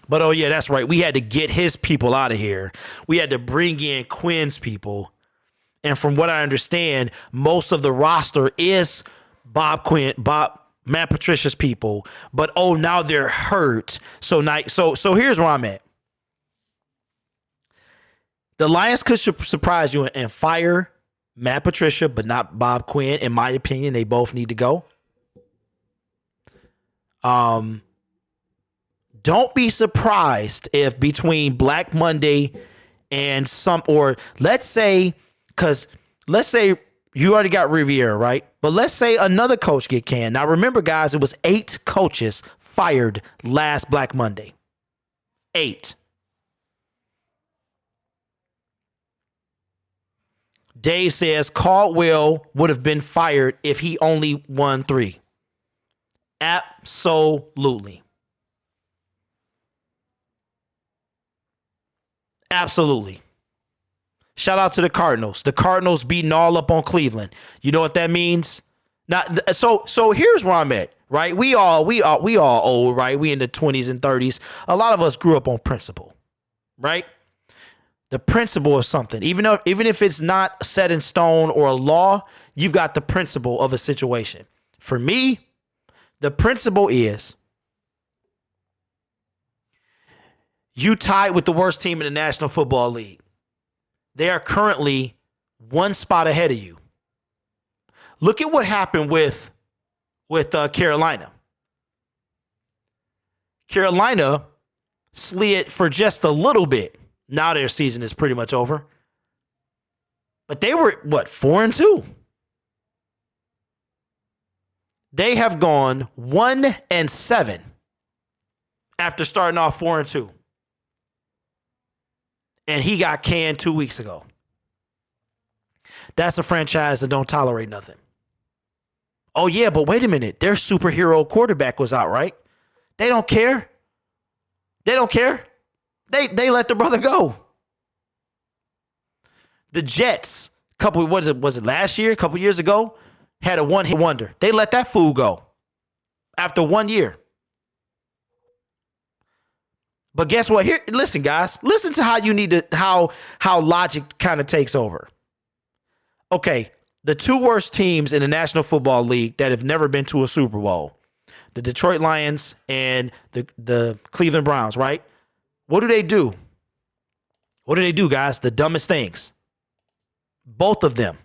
But oh yeah, that's right. We had to get his people out of here. We had to bring in Quinn's people. And from what I understand, most of the roster is Matt Patricia's people. But now they're hurt. So here's where I'm at. The Lions could surprise you and fire Matt Patricia, but not Bob Quinn. In my opinion, they both need to go. Don't be surprised if between Black Monday and let's say you already got Riviera, right? But let's say another coach get canned. Now remember, guys, it was 8 coaches fired last Black Monday. 8. Dave says Caldwell would have been fired if he only won 3. Absolutely. Absolutely. Shout out to the Cardinals. The Cardinals beating all up on Cleveland. You know what that means? Now, so here's where I'm at, right? We all old, right? We in the 20s and 30s. A lot of us grew up on principle, right? The principle of something. Even if it's not set in stone or a law, you've got the principle of a situation. For me, the principle is you tied with the worst team in the National Football League. They are currently 1 spot ahead of you. Look at what happened with Carolina. Carolina slid for just a little bit. Now their season is pretty much over. But they were, 4-2? They have gone 1-7 after starting off 4-2. And he got canned 2 weeks ago. That's a franchise that don't tolerate nothing. Oh, yeah, but wait a minute. Their superhero quarterback was out, right? They don't care. They don't care. They let the brother go. The Jets, was it last year, a couple years ago, had a one-hit wonder. They let that fool go after 1 year. But guess what? Here, listen, guys. Listen to how logic kind of takes over. Okay, the 2 worst teams in the National Football League that have never been to a Super Bowl, the Detroit Lions and the Cleveland Browns, right? What do they do? What do they do, guys? The dumbest things. Both of them.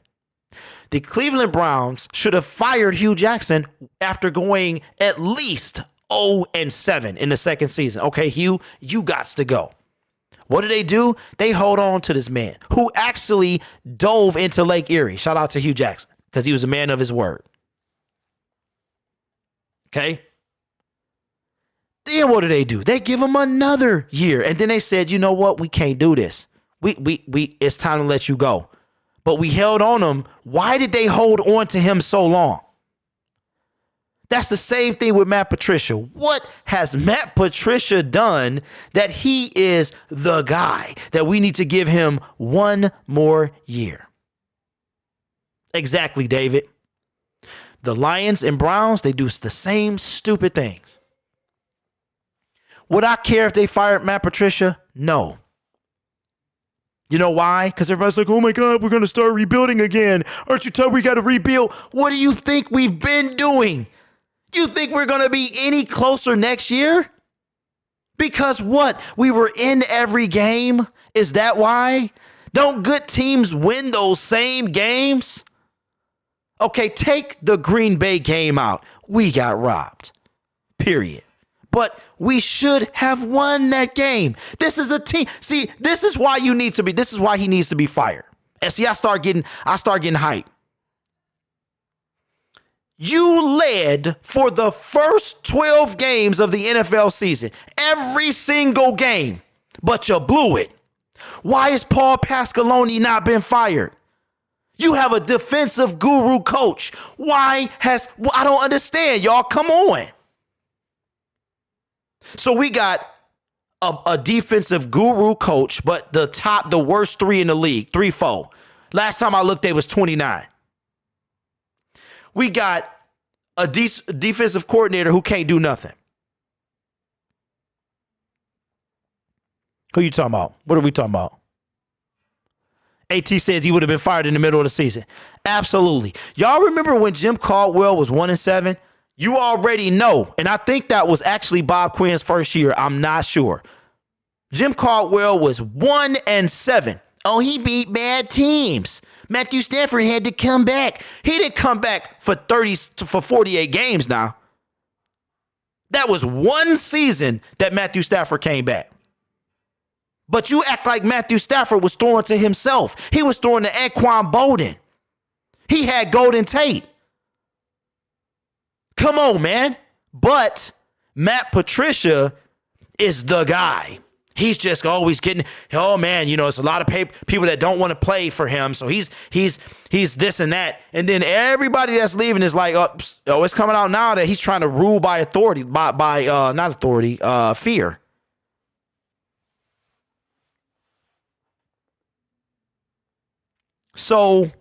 The Cleveland Browns should have fired Hugh Jackson after going at least 0-7 in the second season. Okay, Hugh, you gots to go. What do? They hold on to this man who actually dove into Lake Erie. Shout out to Hugh Jackson because he was a man of his word. Okay. Then what do? They give him another year. And then they said, you know what? We can't do this. It's time to let you go. But we held on him. Why did they hold on to him so long? That's the same thing with Matt Patricia. What has Matt Patricia done that he is the guy that we need to give him 1 more year? Exactly, David. The Lions and Browns, they do the same stupid things. Would I care if they fired Matt Patricia? No. You know why? Because everybody's like, oh my God, we're going to start rebuilding again. Aren't you told we got to rebuild? What do you think we've been doing? You think we're going to be any closer next year? Because what? We were in every game? Is that why? Don't good teams win those same games? Okay, take the Green Bay game out. We got robbed. Period. But we should have won that game. This is a team. See, this is why this is why he needs to be fired. And see, I start getting hyped. You led for the first 12 games of the NFL season, every single game, but you blew it. Why has Paul Pasqualoni not been fired? You have a defensive guru coach. I don't understand, y'all. Come on. So we got a defensive guru coach, but the worst three in the league, 3-4. Last time I looked, they was 29. We got a defensive coordinator who can't do nothing. Who you talking about? What are we talking about? AT says he would have been fired in the middle of the season. Absolutely. Y'all remember when Jim Caldwell was 1-7? You already know. And I think that was actually Bob Quinn's first year. I'm not sure. Jim Caldwell was 1-7. Oh, he beat bad teams. Matthew Stafford had to come back. He didn't come back for 48 games now. That was one season that Matthew Stafford came back. But you act like Matthew Stafford was throwing to himself. He was throwing to Anquan Bolden. He had Golden Tate. Come on, man. But Matt Patricia is the guy. He's just always getting, oh man, it's a lot of people that don't want to play for him. So he's this and that. And then everybody that's leaving is like, oh, it's coming out now that he's trying to rule by authority, not authority, fear. So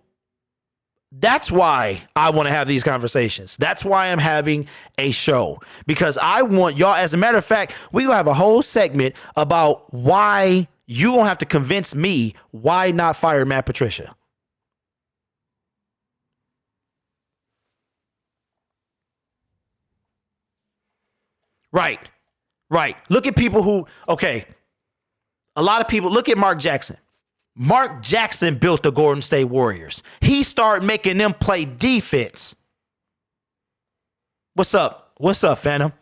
that's why I want to have these conversations. That's why I'm having a show, because I want y'all, as a matter of fact, we're going to have a whole segment about why you going to have to convince me why not fire Matt Patricia. Right. Look at people who, a lot of people, look at Mark Jackson. Mark Jackson built the Golden State Warriors. He started making them play defense. What's up, Phantom?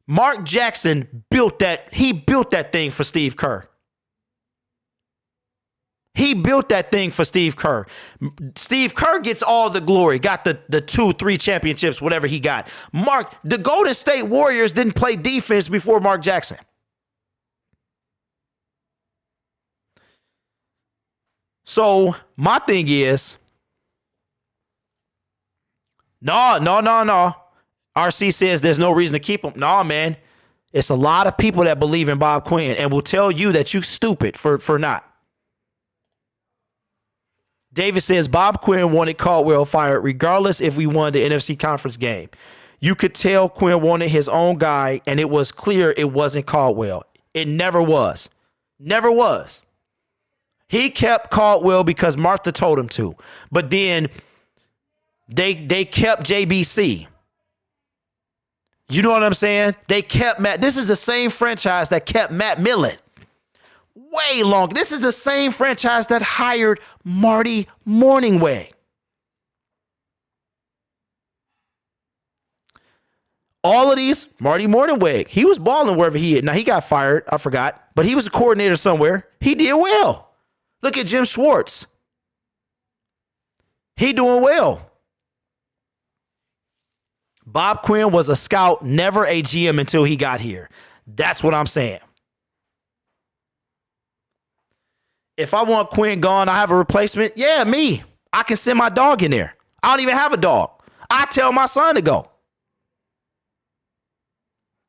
Mark Jackson built that thing for Steve Kerr. He built that thing for Steve Kerr. Steve Kerr gets all the glory, got the 2-3 championships, whatever he got. The Golden State Warriors didn't play defense before Mark Jackson. So my thing is, no. RC says there's no reason to keep him. No, man. It's a lot of people that believe in Bob Quinn and will tell you that you stupid for not. David says Bob Quinn wanted Caldwell fired regardless if we won the NFC conference game. You could tell Quinn wanted his own guy, and it was clear it wasn't Caldwell. It never was. Never was. He kept Caldwell because Martha told him to. But then they kept JBC. You know what I'm saying? They kept Matt. This is the same franchise that kept Matt Millen way longer. This is the same franchise that hired Marty Morningweg. All of these, Marty Morningweg, he was balling wherever he is. Now, he got fired. I forgot. But he was a coordinator somewhere. He did well. Look at Jim Schwartz. He doing well. Bob Quinn was a scout, never a GM until he got here. That's what I'm saying. If I want Quinn gone, I have a replacement. Yeah, me. I can send my dog in there. I don't even have a dog. I tell my son to go.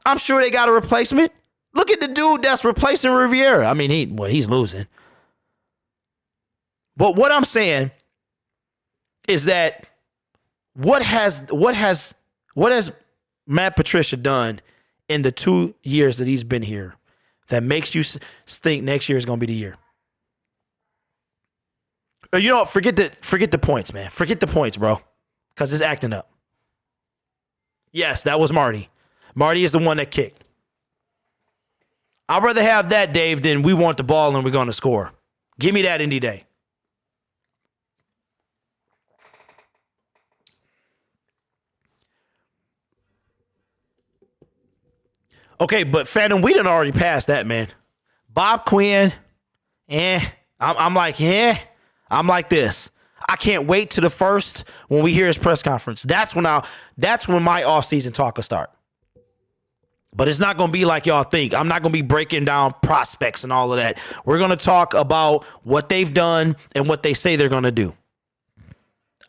I'm sure they got a replacement. Look at the dude that's replacing Riviera. I mean, he's losing. But what I'm saying is that what has Matt Patricia done in the 2 years that he's been here that makes you think next year is going to be the year? Or, you know what? Forget the points, man. Forget the points, bro, because it's acting up. Yes, that was Marty. Marty is the one that kicked. I'd rather have that, Dave, than we want the ball and we're going to score. Give me that any day. Okay, but Phantom, we done already passed that, man. Bob Quinn, I'm like this. I can't wait to the first when we hear his press conference. That's when my offseason talk will start. But it's not going to be like y'all think. I'm not going to be breaking down prospects and all of that. We're going to talk about what they've done and what they say they're going to do.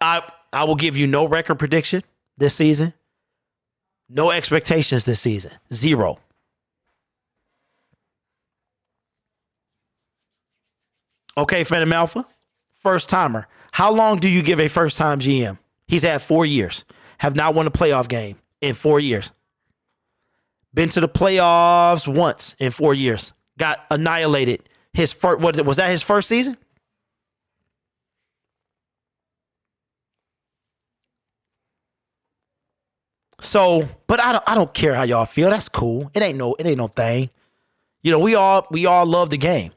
I will give you no record prediction this season. No expectations this season. 0. Okay, Phantom Alpha. First timer. How long do you give a first time GM? He's had 4 years. Have not won a playoff game in 4 years. Been to the playoffs once in 4 years. Got annihilated. His first, was that his first season? So, but I don't care how y'all feel. That's cool. It ain't no thing. You know, we all love the game.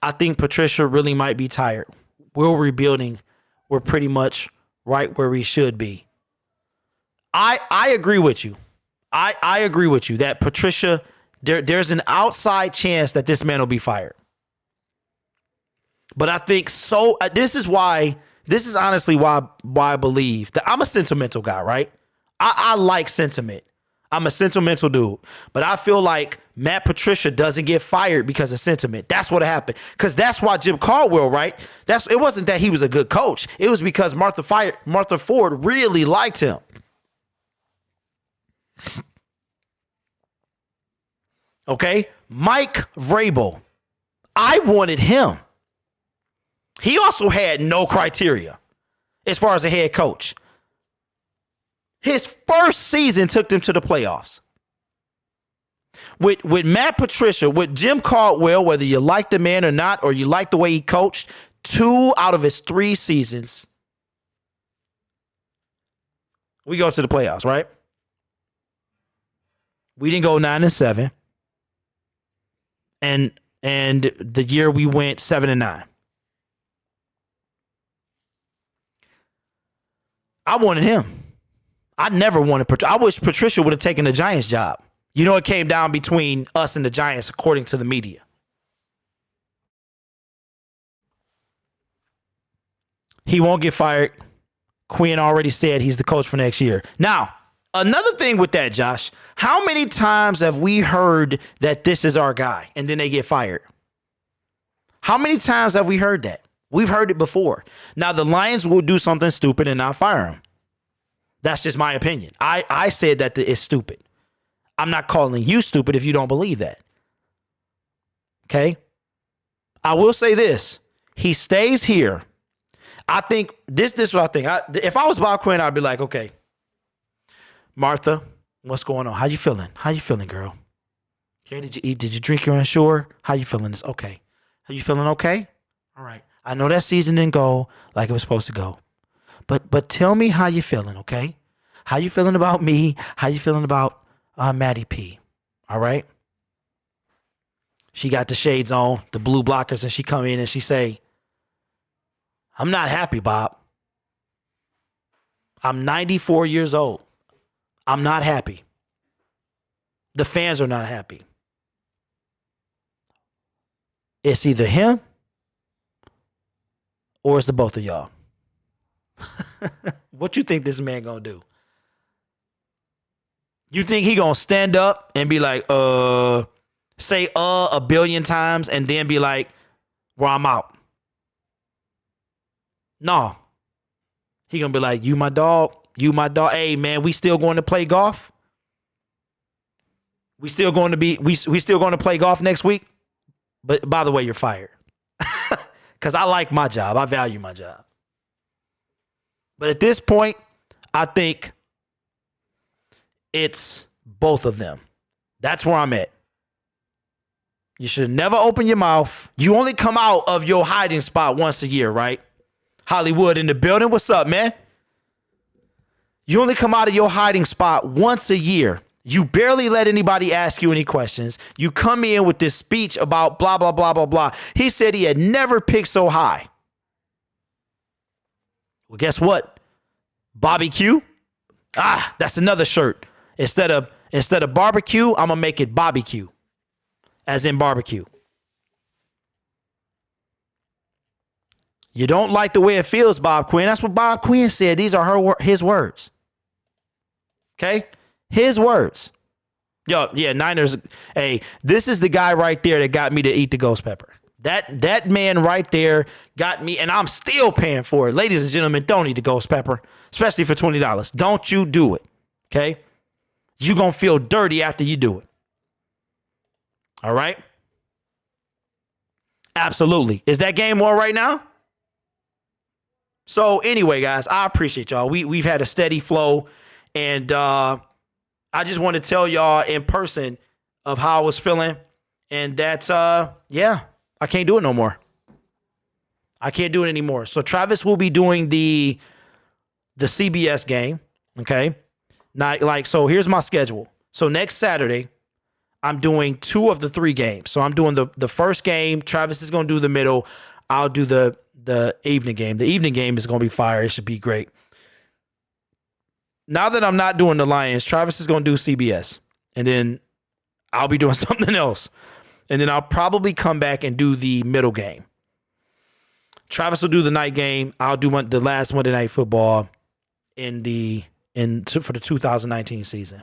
I think Patricia really might be tired. We're rebuilding. We're pretty much right where we should be. I agree with you. I agree with you that Patricia, there's an outside chance that this man will be fired. But I think so. This is honestly why I believe that I'm a sentimental guy, right? I like sentiment. I'm a sentimental dude. But I feel like Matt Patricia doesn't get fired because of sentiment. That's what happened. Because that's why Jim Caldwell, right? It wasn't that he was a good coach. It was because Martha Ford really liked him. Okay, Mike Vrabel. I wanted him. He also had no criteria as far as a head coach. His first season took them to the playoffs. With Matt Patricia, with Jim Caldwell, whether you like the man or not, or you like the way he coached, 2 out of his 3 seasons, we go to the playoffs, right? We didn't go 9-7. And the year we went 7-9. I wanted him. I never wanted Patricia. I wish Patricia would have taken the Giants job. You know, it came down between us and the Giants, according to the media. He won't get fired. Quinn already said he's the coach for next year. Now, another thing with that, Josh, how many times have we heard that this is our guy and then they get fired? How many times have we heard that? We've heard it before. Now, the Lions will do something stupid and not fire him. That's just my opinion. I said that it's stupid. I'm not calling you stupid if you don't believe that. Okay? I will say this. He stays here. I think this is what I think. If I was Bob Quinn, I'd be like, okay, Martha, what's going on? How you feeling? How you feeling, girl? Okay, did you eat? Did you drink your Ensure? How you feeling? This okay? Are you feeling okay? All right. I know that season didn't go like it was supposed to go. But tell me how you feeling, okay? How you feeling about me? How you feeling about Maddie P? All right? She got the shades on, the blue blockers, and she come in and she say, I'm not happy, Bob. I'm 94 years old. I'm not happy. The fans are not happy. It's either him or it's the both of y'all. What you think this man gonna do? You think he gonna stand up and be like, say a billion times and then be like, well, I'm out? No. He gonna be like, you my dog. Hey man, we still going to play golf? We still going to play golf next week? But by the way, you're fired. Because I like my job. I value my job. But at this point, I think it's Both of them. That's where I'm at. You should never open your mouth. You only come out of your hiding spot once a year, right? Hollywood in the building. What's up, man? You only come out of your hiding spot once a year. You barely let anybody ask you any questions. You come in with this speech about blah, blah, blah, blah, blah. He said he had never picked so high. Well, guess what? Bobby Q? That's another shirt. Instead of barbecue, I'm going to make it Bobby Q. As in barbecue. You don't like the way it feels, Bob Quinn. That's what Bob Quinn said. These are his words. Okay? His words. Yo, yeah, Niners. Hey, this is the guy right there that got me to eat the ghost pepper. That man right there got me, and I'm still paying for it. Ladies and gentlemen, don't eat the ghost pepper, especially for $20. Don't you do it. Okay? You're going to feel dirty after you do it. All right? Absolutely. Is that game on right now? So anyway, guys, I appreciate y'all. We've had a steady flow, and I just want to tell y'all in person of how I was feeling, and that's yeah, I can't do it no more. I can't do it anymore. So Travis will be doing the CBS game, okay? So here's my schedule. So next Saturday, I'm doing 2 of the 3 games. So I'm doing the first game. Travis is going to do the middle. I'll do the evening game. The evening game is going to be fire. It should be great. Now that I'm not doing the Lions, Travis is going to do CBS. And then I'll be doing something else. And then I'll probably come back and do the middle game. Travis will do the night game. I'll do the last Monday Night Football for the 2019 season.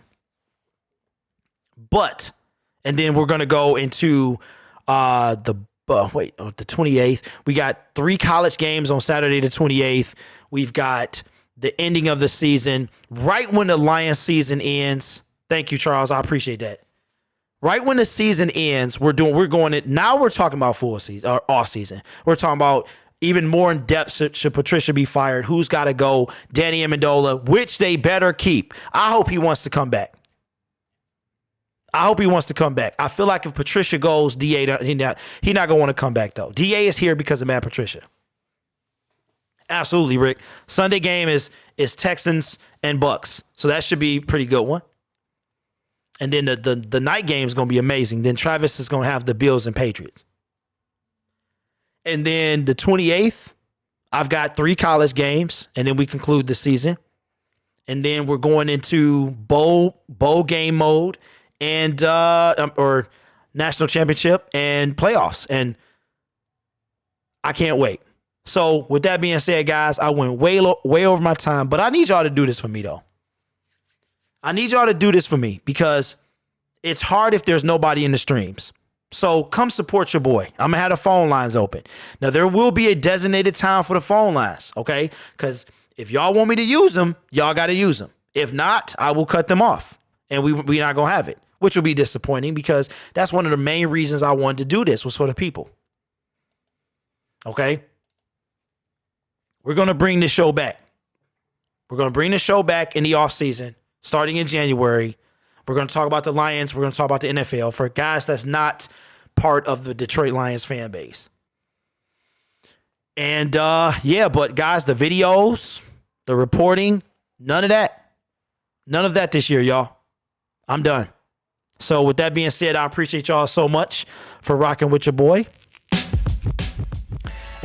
And then we're going to go into the 28th. We got 3 college games on Saturday the 28th. We've got the ending of the season right when the Lions season ends. Thank you, Charles. I appreciate that. Right when the season ends, we're talking about full season or off season. We're talking about even more in depth. Should Patricia be fired? Who's got to go? Danny Amendola, which they better keep. I hope he wants to come back. I feel like if Patricia goes, DA, he not going to want to come back, though. DA is here because of Matt Patricia. Absolutely, Rick. Sunday game is Texans and Bucks. So that should be a pretty good one. And then the night game is going to be amazing. Then Travis is going to have the Bills and Patriots. And then the 28th, I've got 3 college games, and then we conclude the season. And then we're going into bowl game mode and or national championship and playoffs. And I can't wait. So with that being said, guys, I went way over my time, but I need y'all to do this for me, though. I need y'all to do this for me because it's hard if there's nobody in the streams. So come support your boy. I'm going to have the phone lines open. Now, there will be a designated time for the phone lines, okay? Because if y'all want me to use them, y'all got to use them. If not, I will cut them off, and we're not going to have it, which will be disappointing because that's one of the main reasons I wanted to do this was for the people, okay? We're going to bring this show back. We're going to bring the show back in the offseason. Starting in January, we're going to talk about the Lions. We're going to talk about the NFL for guys that's not part of the Detroit Lions fan base. And but guys, the videos, the reporting, none of that. None of that this year, y'all. I'm done. So with that being said, I appreciate y'all so much for rocking with your boy.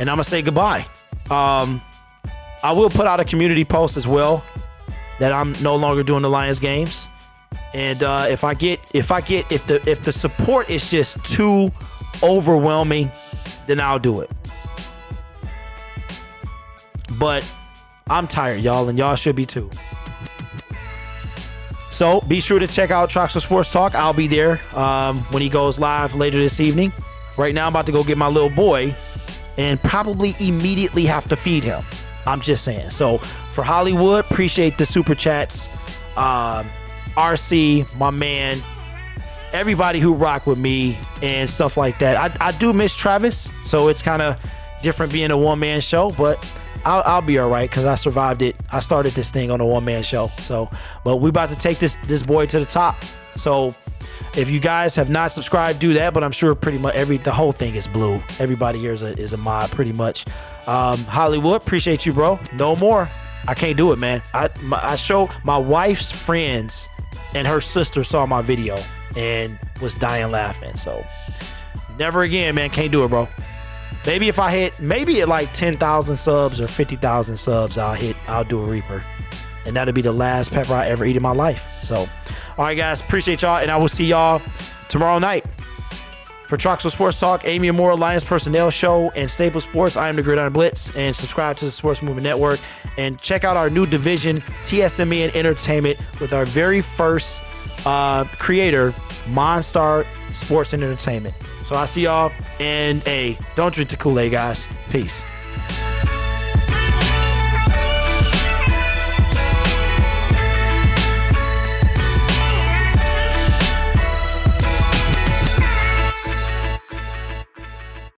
And I'm going to say goodbye. I will put out a community post as well that I'm no longer doing the Lions games. And if the support is just too overwhelming, then I'll do it. But I'm tired, y'all, and y'all should be too. So be sure to check out TROXEL'S Sports Talk. I'll be there when he goes live later this evening. Right now, I'm about to go get my little boy and probably immediately have to feed him. I'm just saying. So for Hollywood, appreciate the super chats. RC, my man, everybody who rock with me and stuff like that. I do miss Travis, so it's kind of different being a one-man show, but I'll be all right because I survived it. I started this thing on a one-man show. So, but we about to take this boy to the top. So if you guys have not subscribed, do that. But I'm sure pretty much the whole thing is blue. Everybody here is a mod pretty much. Hollywood, appreciate you, bro. No more. I can't do it, man. I show my wife's friends and her sister saw my video and was dying laughing. So never again, man. Can't do it, bro. Maybe if I hit at like 10,000 subs or 50,000 subs, I'll do a Reaper. And that'll be the last pepper I ever eat in my life. So, all right, guys, appreciate y'all. And I will see y'all tomorrow night. For TROXEL'S Sports Talk, AMOR Alliance Personnel Show, and Staple Sports, I am the Gridiron Blitz. And subscribe to the Sports Movement Network. And check out our new division, TSME and Entertainment, with our very first creator, Monstar Sports and Entertainment. So I see y'all, and don't drink the Kool-Aid, guys. Peace.